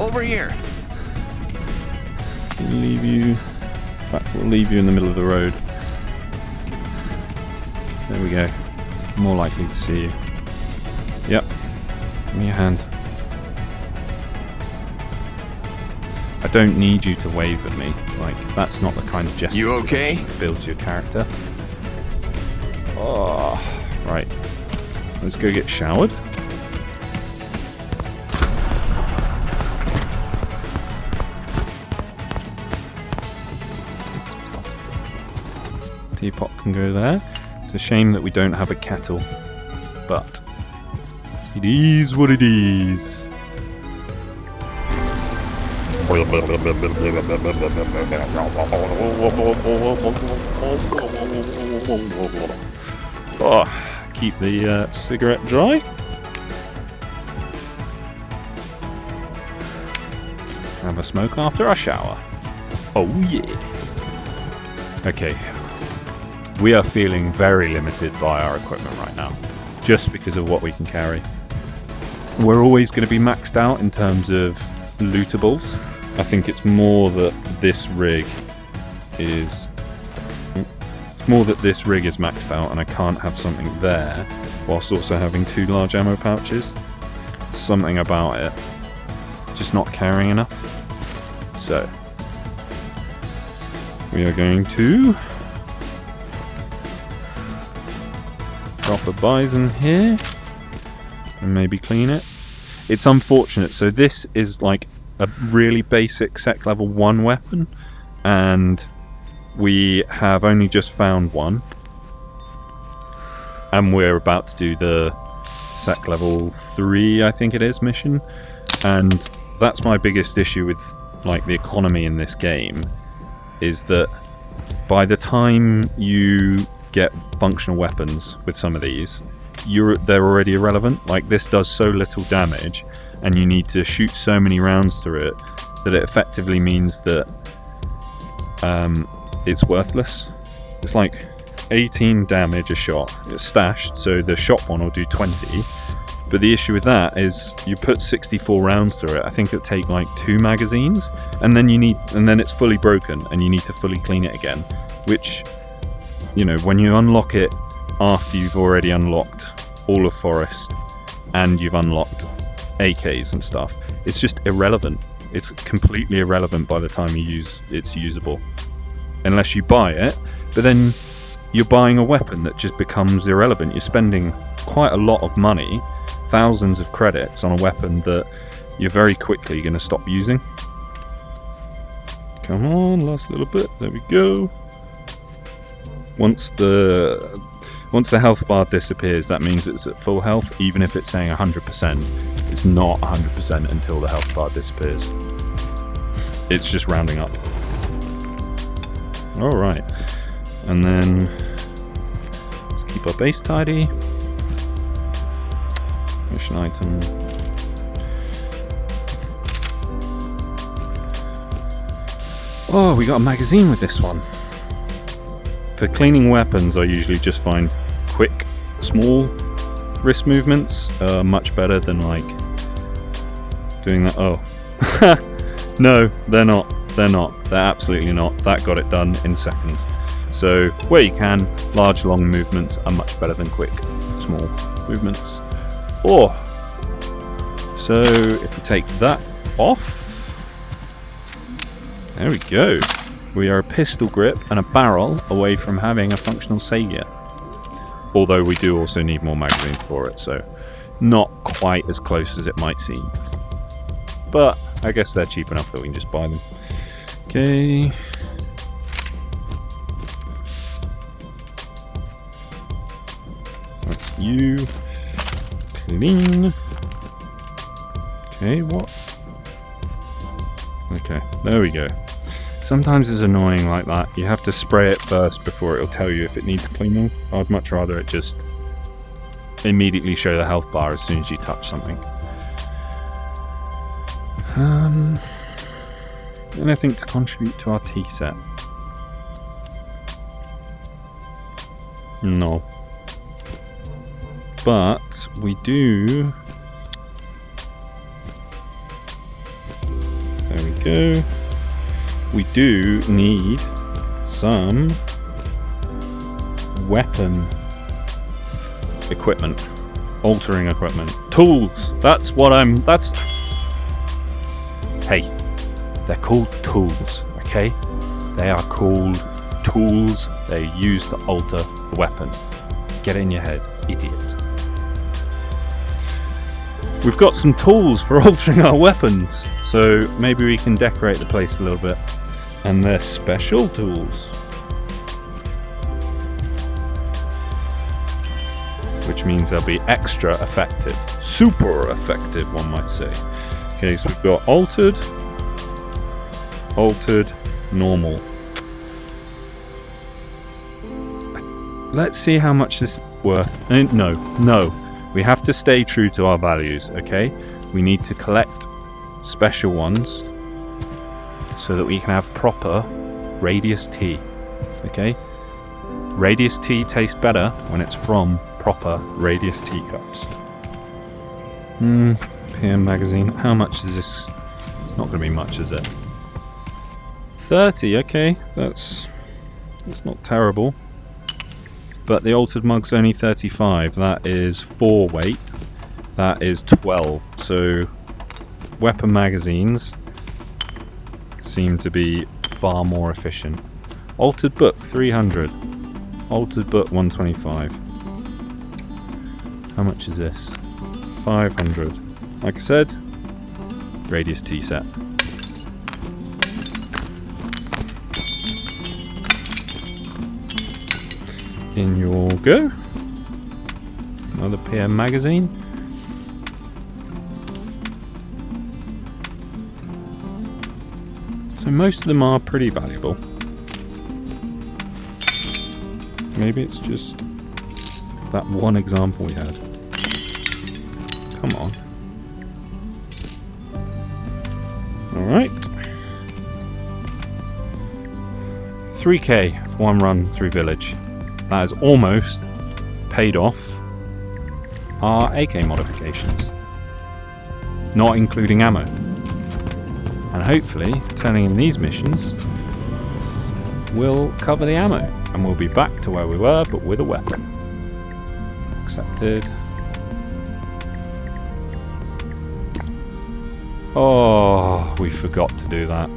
Over here. We'll leave you. In fact, we'll leave you in the middle of the road. There we go. More likely to see you. Yep. Give me your hand. I don't need you to wave at me. Like, that's not the kind of gesture You okay? that builds your character. Oh, right. Let's go get showered. Teapot can go there. It's a shame that we don't have a kettle, but it is what it is. Oh, keep the cigarette dry. Have a smoke after our shower. Oh yeah. Okay. We are feeling very limited by our equipment right now, just because of what we can carry. We're always going to be maxed out in terms of lootables. I think it's more that this rig is... It's more that this rig is maxed out and I can't have something there whilst also having 2 large ammo pouches. Something about it just not carrying enough. So, we are going to drop a bison here and maybe clean it. it's unfortunate. So this is like a really basic sec level 1 weapon, and we have only just found one, and we're about to do the sec level 3, I think it is, mission. And that's my biggest issue with like the economy in this game, is that by the time you get functional weapons with some of these, they're already irrelevant. Like, this does so little damage, and you need to shoot so many rounds through it that it effectively means that it's worthless. It's like 18 damage a shot. It's stashed, so the shot one will do 20. But the issue with that is you put 64 rounds through it. I think it'll take like 2 magazines, and then it's fully broken, and you need to fully clean it again. Which, you know, when you unlock it after you've already unlocked all of Forest and you've unlocked AKs and stuff, it's just irrelevant. It's completely irrelevant by the time it's usable, unless you buy it. But then you're buying a weapon that just becomes irrelevant. You're spending quite a lot of money, thousands of credits, on a weapon that you're very quickly going to stop using. Come on, last little bit. There we go. Once the health bar disappears, that means it's at full health, even if it's saying 100%. It's not 100% until the health bar disappears. It's just rounding up. Alright. And then let's keep our base tidy. Mission item. Oh, we got a magazine with this one. For cleaning weapons, I usually just find quick, small wrist movements are much better than like doing that. Oh, no, they're not. They're not. They're absolutely not. That got it done in seconds. So where you can, large, long movements are much better than quick, small movements. Oh, so if we take that off, there we go. We are a pistol grip and a barrel away from having a functional Saiga. Although we do also need more magazines for it, so not quite as close as it might seem. But I guess they're cheap enough that we can just buy them. Okay. That's you. Clean. Okay, what? Okay, there we go. Sometimes it's annoying like that. You have to spray it first before it'll tell you if it needs cleaning. I'd much rather it just immediately show the health bar as soon as you touch something. Anything to contribute to our tea set? No. But we do... There we go. We do need some weapon equipment, altering equipment, tools. That's what Hey, they're called tools, okay? They are called tools. They're used to alter the weapon. Get it in your head, idiot. We've got some tools for altering our weapons, so maybe we can decorate the place a little bit. And they're special tools, which means they'll be extra effective. Super effective, one might say. Okay, so we've got altered, normal. Let's see how much this is worth. No. We have to stay true to our values, okay? We need to collect special ones so that we can have proper Radius tea, okay? Radius tea tastes better when it's from proper Radius teacups. PM magazine. How much is this? It's not going to be much, is it? 30, okay. That's not terrible. But the altered mug's only 35. That is 4 weight. That is 12. So weapon magazines seem to be far more efficient. Altered book 300. Altered book 125. How much is this? 500. like I said, radius T set. In your go. Another PM magazine. So most of them are pretty valuable. Maybe it's just that one example we had. Come on. Alright. 3k for one run through village. That has almost paid off our AK modifications. Not including ammo. And hopefully, turning in these missions will cover the ammo. And we'll be back to where we were, but with a weapon. Accepted. Oh, we forgot to do that.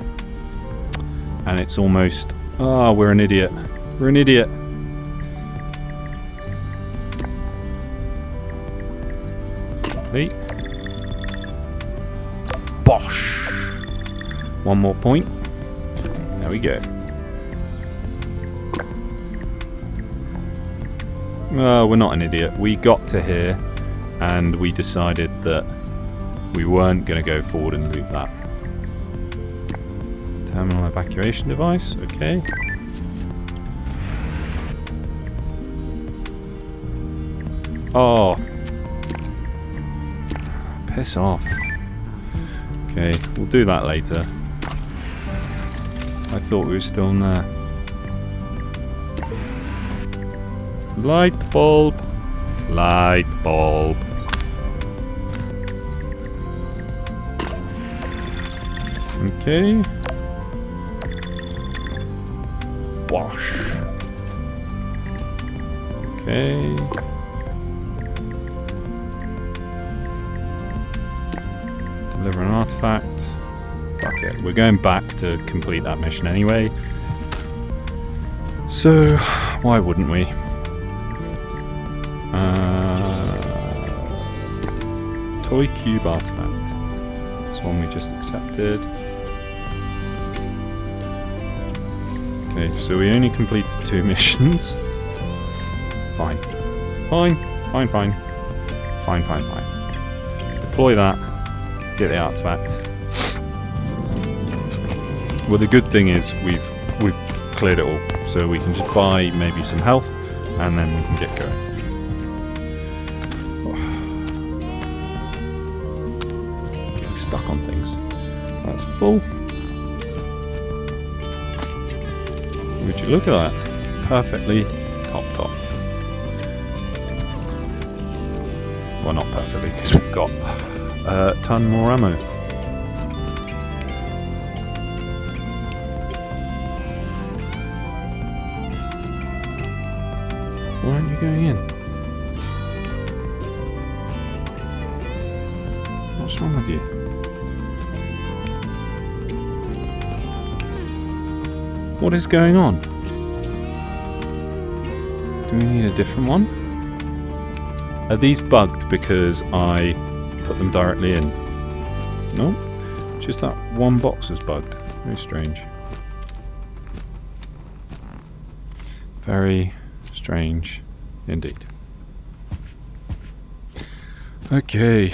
And it's almost... Oh, we're an idiot. We're an idiot. Complete. Bosh! One more point. There we go. We're not an idiot. We got to here and we decided that we weren't going to go forward and loot that. Terminal evacuation device, okay. Oh. Piss off. Okay, we'll do that later. I thought we were still in there. Light bulb. Light bulb. Okay. Bosh. Okay. Deliver an artifact. Fuck it. We're going back to complete that mission anyway. So, why wouldn't we? Toy cube artifact. This one we just accepted. Okay, so we only completed 2 missions. Fine. Fine. Fine, fine. Fine, fine, fine. Deploy that. Get the artifact. Well, the good thing is we've cleared it all, so we can just buy maybe some health, and then we can get going. Getting stuck on things. That's full. Would you look at that? Perfectly popped off. Well, not perfectly, because we've got a ton more ammo. Why aren't you going in? What's wrong with you? What is going on? Do we need a different one? Are these bugged because I put them directly in? No, just that one box is bugged. Very strange. Very strange indeed. Okay.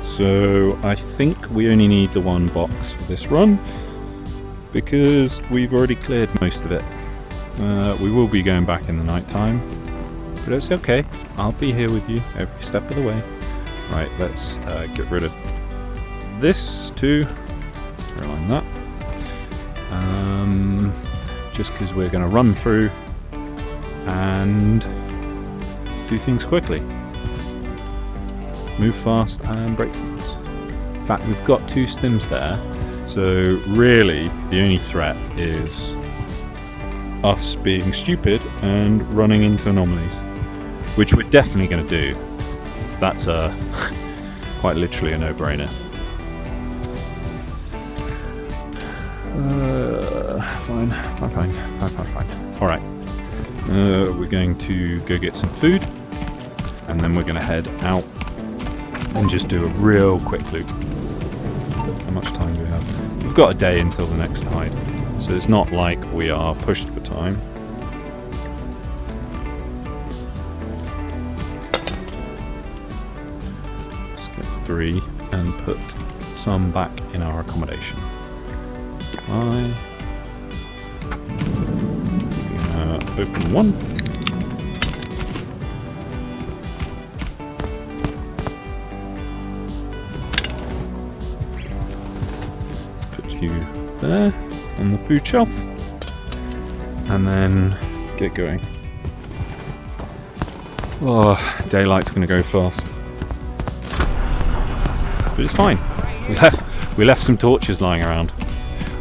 So I think we only need the one box for this run because we've already cleared most of it. We will be going back in the night time, but it's okay. I'll be here with you every step of the way. Right, let's get rid of this too. Reline that. Just because we're going to run through and do things quickly. Move fast and break things. In fact, we've got 2 stims there, so really the only threat is us being stupid and running into anomalies, which we're definitely going to do. That's quite literally a no-brainer. Fine. Alright. We're going to go get some food. and then we're going to head out and just do a real quick loop. How much time do we have? We've got a day until the next tide, so it's not like we are pushed for time. Let's get 3 and put some back in our accommodation. Open 1. Put you there on the food shelf, and then get going. Oh, daylight's going to go fast, but it's fine. We left some torches lying around.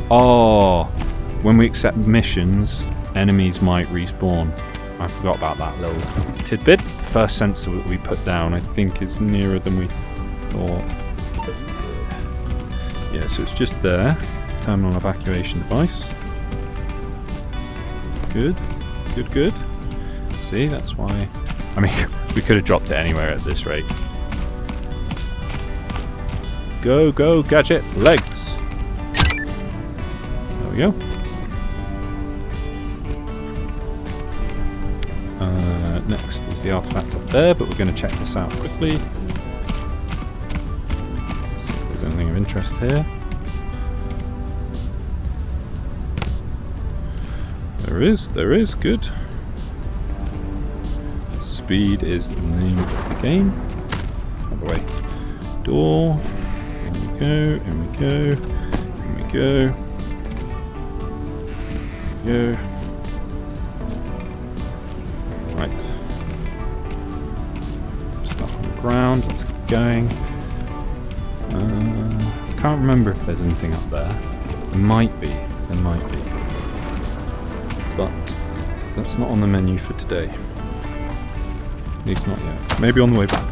Oh, when we accept missions, enemies might respawn. I forgot about that little tidbit. The first sensor that we put down, I think, is nearer than we thought. Yeah, so it's just there. Terminal evacuation device. Good. Good, good. See, that's why... I mean, we could have dropped it anywhere at this rate. Go, go, gadget, legs. There we go. Next is the artifact up there, but we're going to check this out quickly. See if there's anything of interest here. There is, good. Speed is the name of the game. By the way, door. In we go. Right. Stuff on the ground. Let's get going. I can't remember if there's anything up there. There might be. But that's not on the menu for today. At least not yet. Maybe on the way back.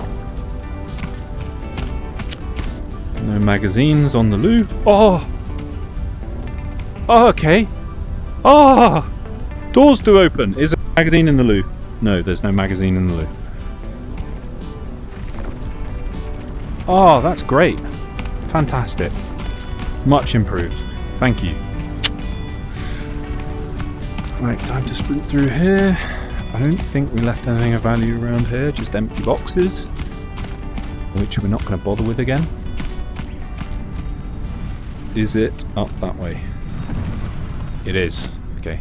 No magazines on the loo. Oh! Oh, okay. Oh! Doors do open. Is there a magazine in the loo? No, there's no magazine in the loo. Oh, that's great. Fantastic. Much improved. Thank you. Right, time to sprint through here. I don't think we left anything of value around here, just empty boxes, which we're not going to bother with again. Is it up that way? It is. Okay.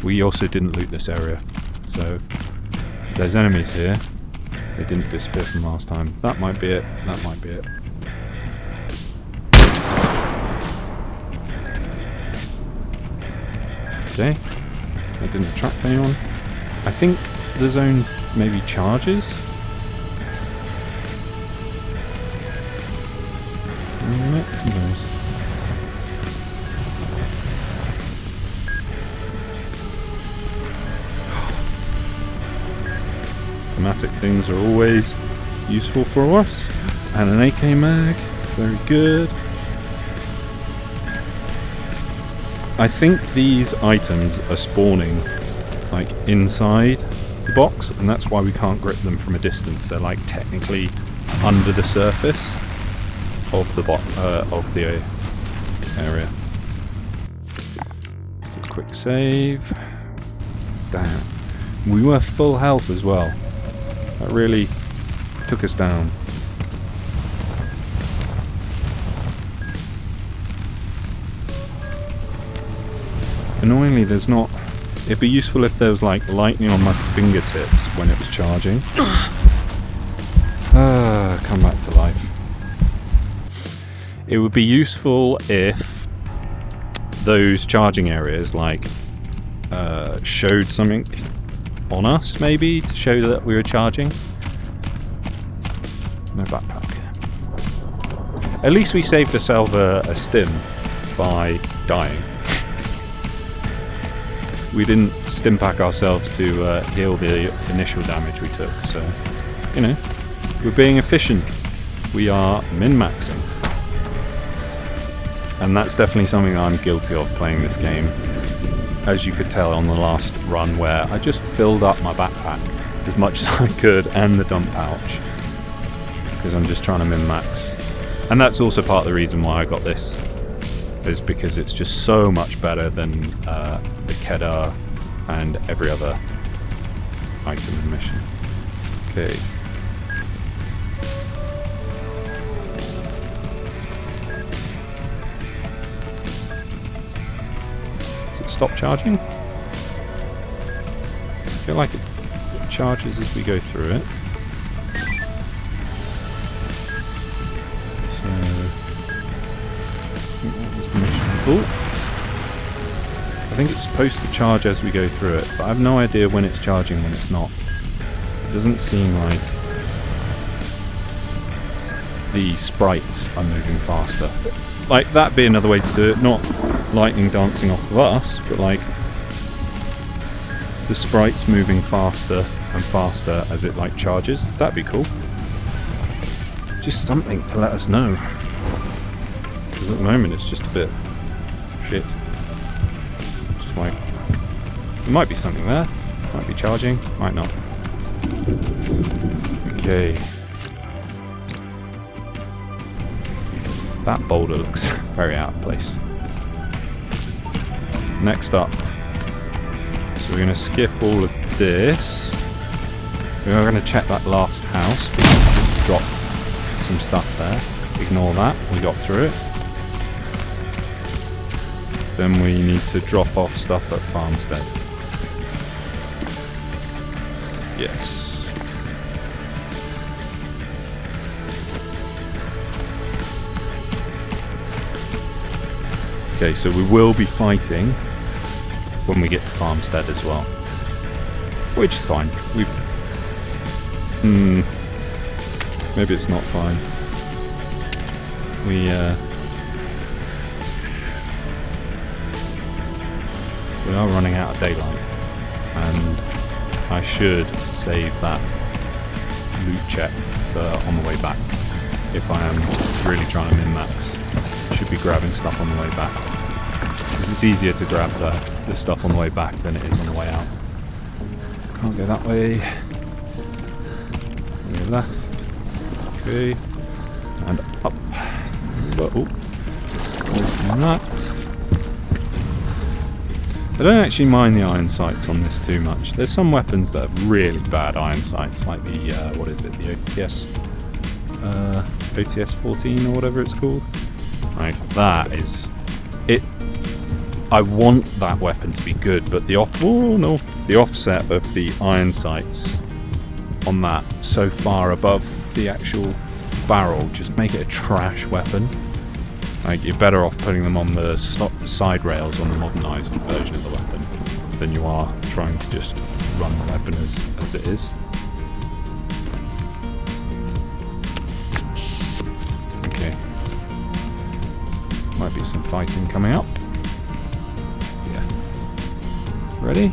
We also didn't loot this area, so if there's enemies here, they didn't disappear from last time. That might be it. That might be it. Okay. That didn't attract anyone. I think the zone maybe charges. Who knows? Thematic things are always useful for us. And an AK mag. Very good. I think these items are spawning like inside the box, and that's why we can't grip them from a distance. They're like technically under the surface of the area. Just a quick save. Damn, we were full health as well. That really took us down. Annoyingly, there's not... It'd be useful if there was like lightning on my fingertips when it was charging. Come back to life. It would be useful if those charging areas like showed something on us, maybe, to show that we were charging. No backpack. At least we saved ourselves a stim by dying. We didn't stimpack ourselves to heal the initial damage we took, so, you know, we're being efficient. We are min-maxing. And that's definitely something I'm guilty of playing this game. As you could tell on the last run where I just filled up my backpack as much as I could, and the dump pouch, because I'm just trying to min-max. And that's also part of the reason why I got this, is because it's just so much better than the Kedar and every other item and mission. Okay. Does it stop charging? I feel like it charges as we go through it. So, what was the mission? Oh! I think it's supposed to charge as we go through it, but I have no idea when it's charging, when it's not. It doesn't seem like the sprites are moving faster. Like, that'd be another way to do it, not lightning dancing off of us, but like the sprites moving faster and faster as it like charges. That'd be cool. Just something to let us know. Because at the moment it's just a bit shit. Just like, there might be something there. Might be charging, might not. Okay. That boulder looks very out of place. Next up. So we're going to skip all of this. We're going to check that last house. We just dropped some stuff there. Ignore that, we got through it. Then we need to drop off stuff at Farmstead. Yes. Okay, so we will be fighting when we get to Farmstead as well. Which is fine. We've... maybe it's not fine. We are running out of daylight. And I should save that loot check for on the way back. If I am really trying to min-max. I should be grabbing stuff on the way back. Because it's easier to grab the stuff on the way back than it is on the way out. Can't go that way. Go left. Okay. And up. Whoa. On that. I don't actually mind the iron sights on this too much. There's some weapons that have really bad iron sights, like the, what is it, the OTS 14 or whatever it's called. Like, that is... it. I want that weapon to be good, but the offset of the iron sights on that so far above the actual barrel just make it a trash weapon. Like, you're better off putting them on the side rails on the modernised version of the weapon than you are trying to just run the weapon as it is. Okay. Might be some fighting coming up. Yeah. Ready?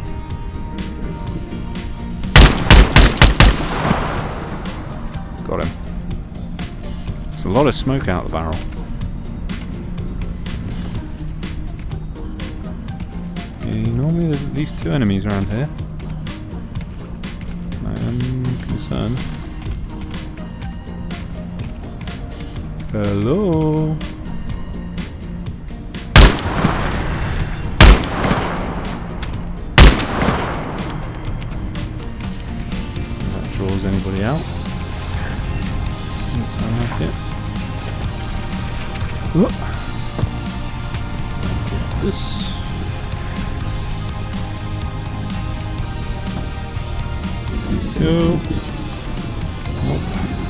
Got him. There's a lot of smoke out the barrel. Normally there's at least 2 enemies around here. I am concerned. Hello? If that draws anybody out. Doesn't sound like it. Whoop. Get this. Go.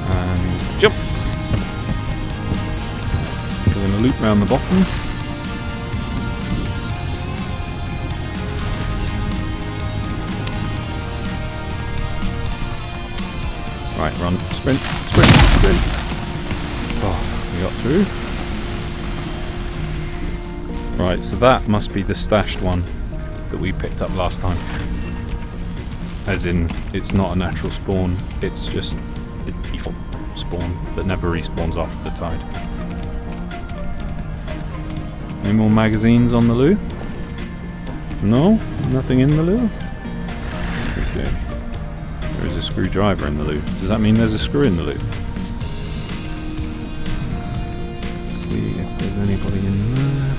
And jump. We're going to loop around the bottom. Right, run. Sprint. Sprint. Sprint. Oh, we got through. Right, so that must be the stashed one that we picked up last time. As in, it's not a natural spawn, it's just a default spawn that never respawns after the tide. Any more magazines on the loo? No? Nothing in the loo? Okay. There's a screwdriver in the loot. Does that mean there's a screw in the loot? See if there's anybody in there.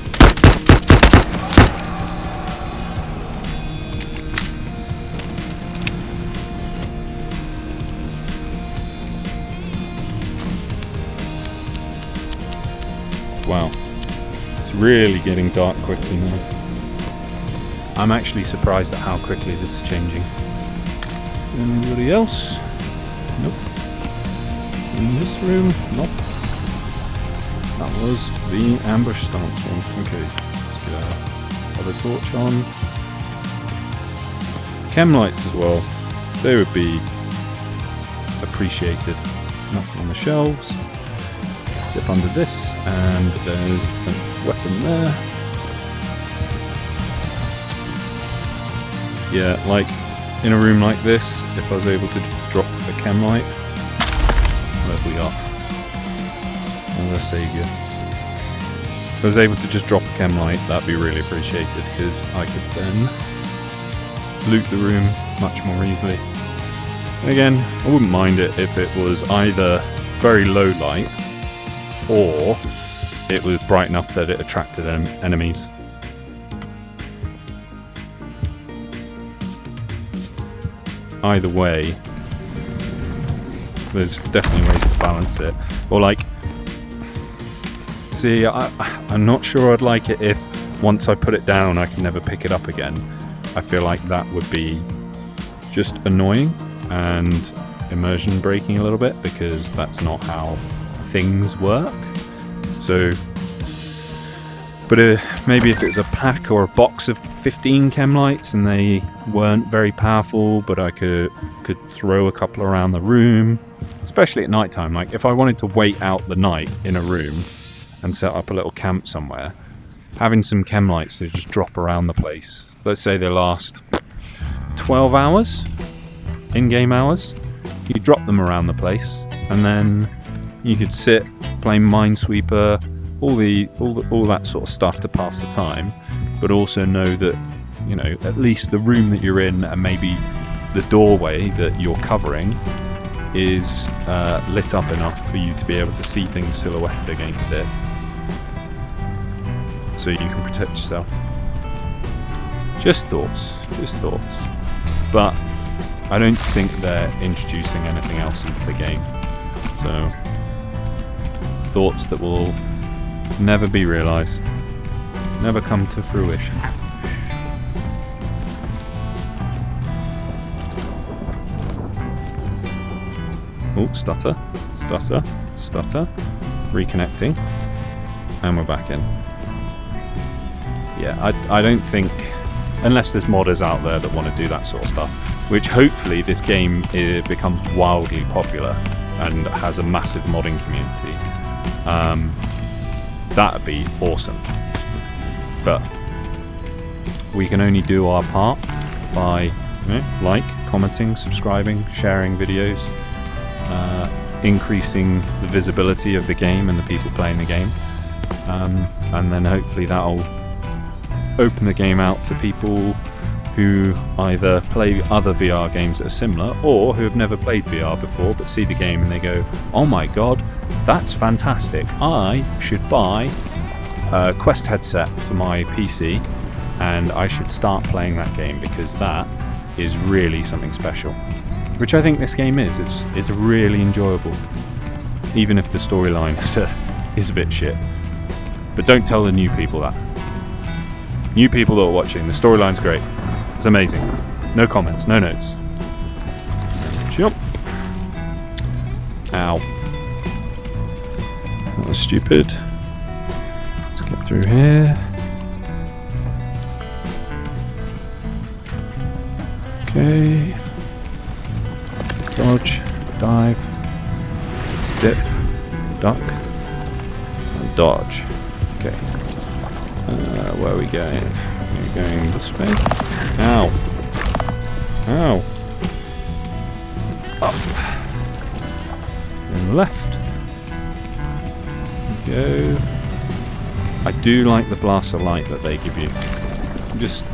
Wow, it's really getting dark quickly now. I'm actually surprised at how quickly this is changing. Anybody else? Nope. In this room? Nope. That was the ambush stance one. Okay, let's get our other torch on. Chem lights as well. They would be appreciated. Nothing on the shelves. Step under this, and there's a weapon there. Yeah, like in a room like this, if I was able to drop a chem light, wherever we are, another saviour. If I was able to just drop a chem light, that'd be really appreciated, because I could then loot the room much more easily. And again, I wouldn't mind it if it was either very low light, or it was bright enough that it attracted enemies. Either way, there's definitely ways to balance it. Or like, see, I'm not sure I'd like it if once I put it down I can never pick it up again. I feel like that would be just annoying and immersion breaking a little bit, because that's not how things work. So, but maybe if it was a pack or a box of 15 chem lights and they weren't very powerful, but I could throw a couple around the room, especially at night time. Like if I wanted to wait out the night in a room and set up a little camp somewhere, having some chem lights to just drop around the place. Let's say they last 12 hours, in-game hours. You drop them around the place, and then you could sit, play Minesweeper, all that sort of stuff to pass the time, but also know that, you know, at least the room that you're in and maybe the doorway that you're covering is lit up enough for you to be able to see things silhouetted against it, so you can protect yourself. Just thoughts. But I don't think they're introducing anything else into the game. So, thoughts that will never be realised, never come to fruition. Oh, stutter, reconnecting, and we're back in. Yeah, I don't think, unless there's modders out there that want to do that sort of stuff, which hopefully this game becomes wildly popular and has a massive modding community. That'd be awesome. But we can only do our part by commenting, subscribing, sharing videos, increasing the visibility of the game and the people playing the game, and then hopefully that'll open the game out to people who either play other VR games that are similar, or who have never played VR before but see the game and they go, oh my god, that's fantastic, I should buy a Quest headset for my PC and I should start playing that game, because that is really something special. Which I think this game is. It's really enjoyable, even if the storyline is a bit shit. But don't tell the new people that. New people that are watching, the storyline's great. It's amazing. No comments, no notes. Jump. Ow. That was stupid. Let's get through here. Okay. Dodge, dive, dip, duck, and dodge. Okay. Where are we going? We're going this way. Ow. Ow. Up. And left. Go. I do like the blast of light that they give you. Just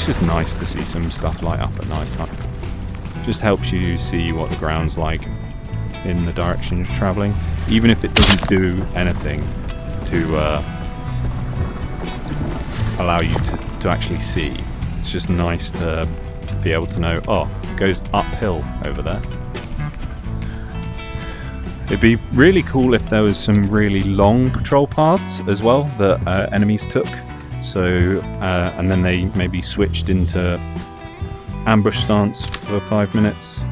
it's just nice to see some stuff light up at night time. Just helps you see what the ground's like in the direction you're travelling, even if it doesn't do anything to allow you to actually see. It's just nice to be able to know, oh, it goes uphill over there. It'd be really cool if there was some really long patrol paths as well that enemies took. So, and then they maybe switched into ambush stance for 5 minutes.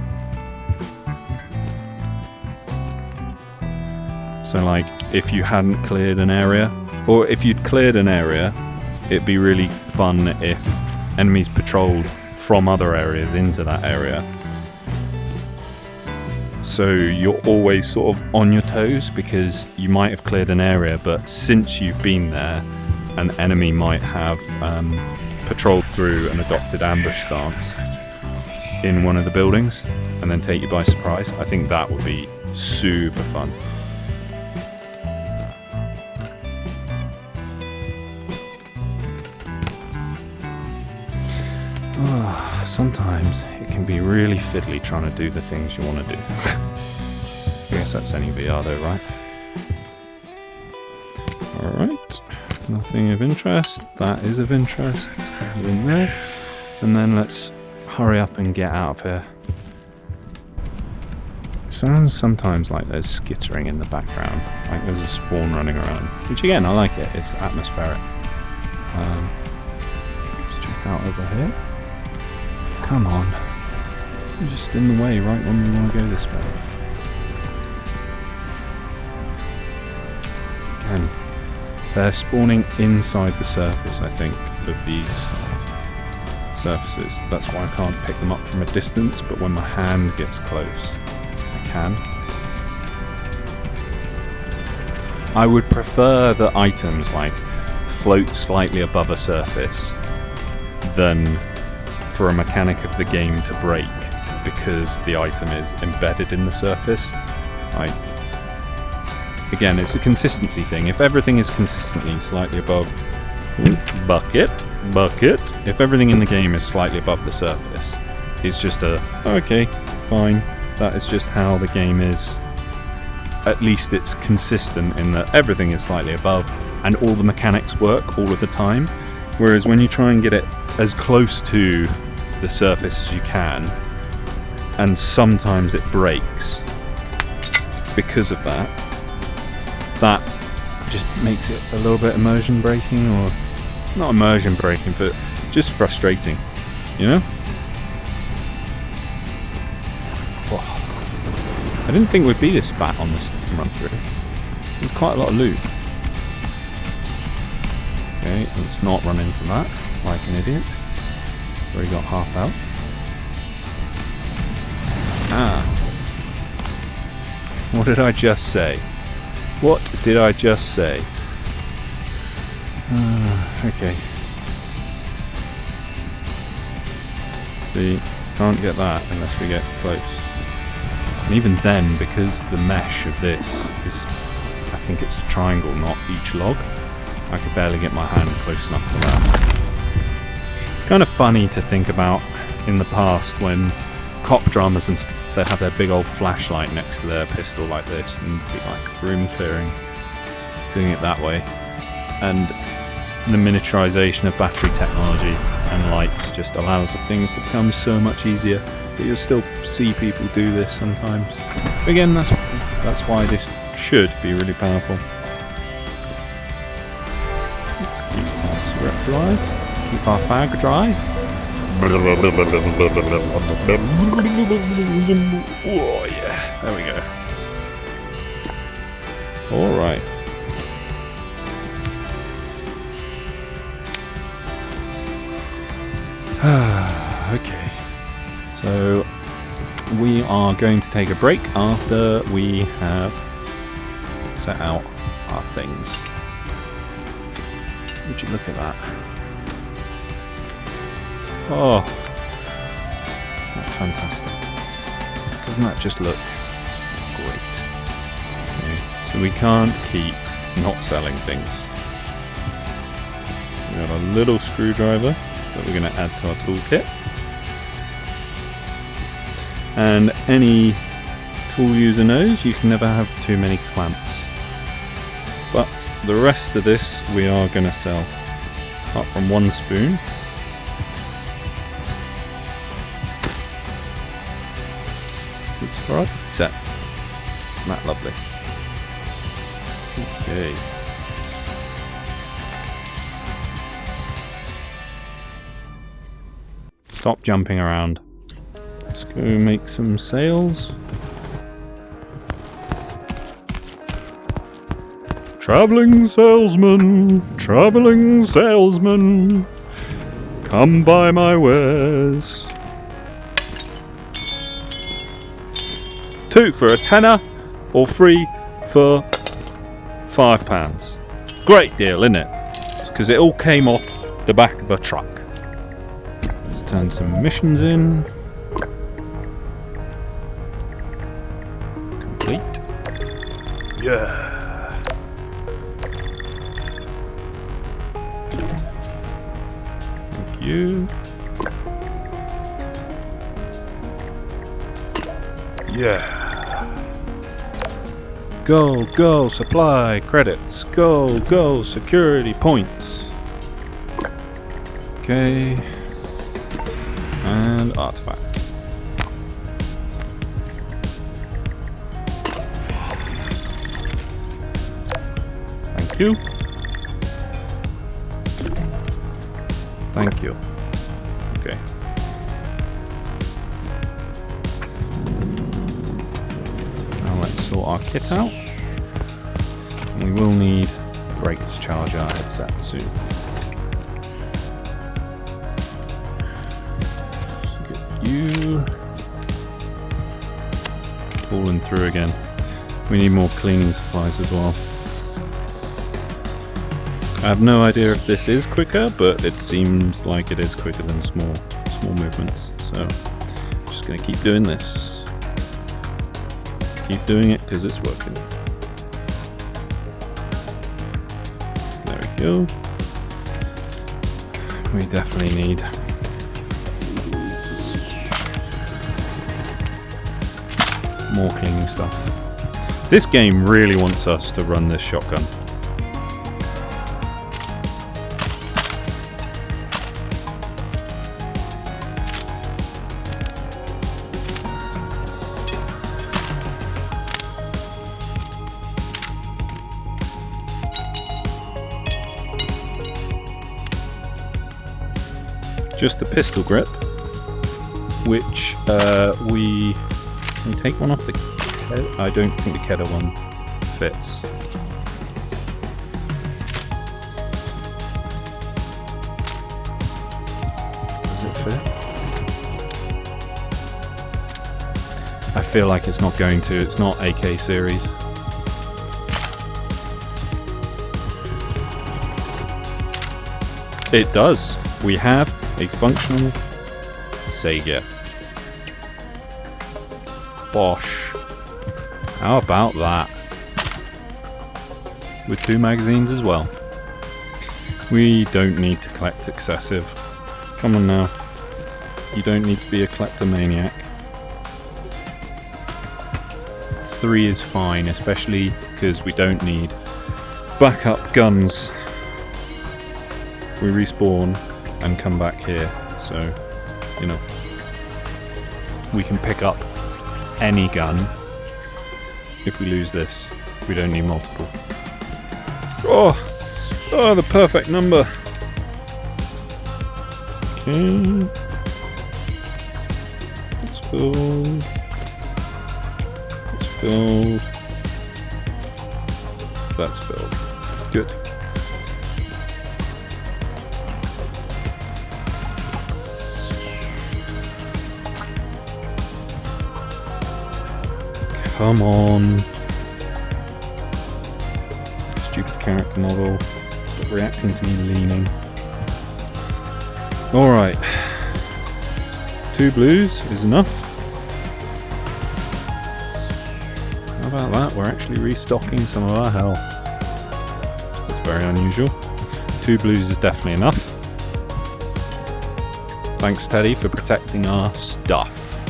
So like, if you hadn't cleared an area, or if you'd cleared an area, it'd be really fun if enemies patrolled from other areas into that area. So you're always sort of on your toes, because you might have cleared an area, but since you've been there, an enemy might have patrolled through and adopted ambush stance in one of the buildings and then take you by surprise. I think that would be super fun. Sometimes it can be really fiddly trying to do the things you want to do. I guess that's any VR though, right? Alright, nothing of interest. That is of interest. Let's go in there. And then let's hurry up and get out of here. It sounds sometimes like there's skittering in the background, like there's a spawn running around. Which again, I like it, it's atmospheric. Let's check out over here. Come on. You're just in the way right when we want to go this way. Again, they're spawning inside the surface, I think, of these surfaces. That's why I can't pick them up from a distance, but when my hand gets close, I can. I would prefer that items like float slightly above a surface than for a mechanic of the game to break because the item is embedded in the surface. Again, it's a consistency thing. If everything is consistently slightly above bucket, if everything in the game is slightly above the surface, it's just okay, fine, that is just how the game is. At least it's consistent in that everything is slightly above and all the mechanics work all of the time. Whereas when you try and get it as close to the surface as you can, and sometimes it breaks because of that, that just makes it a little bit immersion breaking, or not immersion breaking, but just frustrating, you know? Oh. I didn't think we'd be this fat on this run through. There's quite a lot of loot. Okay, let's not run into that like an idiot. Already got half health. What did I just say? What did I just say? Okay. See, can't get that unless we get close. And even then, because the mesh of this is, I think it's a triangle, not each log, I could barely get my hand close enough for that. It's kind of funny to think about in the past when cop dramas and they have their big old flashlight next to their pistol like this and be like room clearing, doing it that way. And the miniaturization of battery technology and lights just allows things to become so much easier, but you'll still see people do this sometimes. But again, that's why this should be really powerful. Let's keep our cigarette dry, keep our fag dry. Oh yeah, there we go. Alright. Okay, so we are going to take a break after we have set out our things. Would you look at that? Oh, isn't that fantastic? Doesn't that just look great? Okay, so we can't keep not selling things. We got a little screwdriver. that we're going to add to our toolkit. And any tool user knows you can never have too many clamps. But the rest of this we are going to sell, apart from one spoon. It's for our tea set. Isn't that lovely? Okay. Stop jumping around. Let's go make some sales. Traveling salesman, come buy my wares. 2 for a tenner, or 3 for £5. Great deal, isn't it? It's because it all came off the back of a truck. Let's turn some missions in. Complete. Yeah. Thank you. Yeah. Go, supply credits. Go, security points. Okay. And artifact. Thank you. Thank you. Okay. Now let's sort our kit out. We will need a break to charge our headset soon. Let's get you falling through again. We need more cleaning supplies as well. I have no idea if this is quicker, but it seems like it is quicker than small movements. So I'm just going to keep doing this. Keep doing it because it's working. There we go. We definitely need more cleaning stuff. This game really wants us to run this shotgun. Just a pistol grip, which we can take one off the Kedda. I don't think the Kedda one fits. Does it fit? I feel like it's not going to. It's not AK series. It does. We have a functional Saiga. Bosh. How about that? With 2 magazines as well. We don't need to collect excessive. Come on now. You don't need to be a kleptomaniac. 3 is fine, especially because we don't need backup guns. We respawn and come back here, so you know we can pick up any gun. If we lose this, we don't need multiple. Oh, the perfect number. Okay, it's filled. It's filled. That's filled. Good. Come on. Stupid character model. Stop reacting to me leaning. Alright. 2 blues is enough. How about that? We're actually restocking some of our health. That's very unusual. 2 blues is definitely enough. Thanks, Teddy, for protecting our stuff.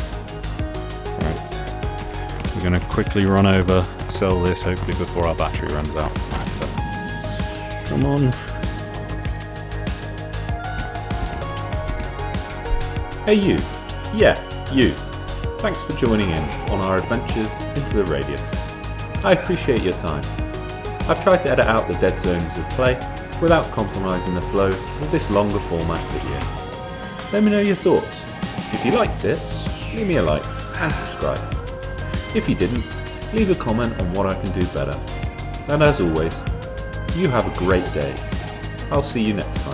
Right. We're going to quickly run over, sell this, hopefully before our battery runs out. Right, so come on. Hey you! Yeah, you! Thanks for joining in on our adventures into the Radius. I appreciate your time. I've tried to edit out the dead zones of play without compromising the flow of this longer format video. Let me know your thoughts. If you liked it, leave me a like and subscribe. If you didn't, leave a comment on what I can do better. And as always, you have a great day. I'll see you next time.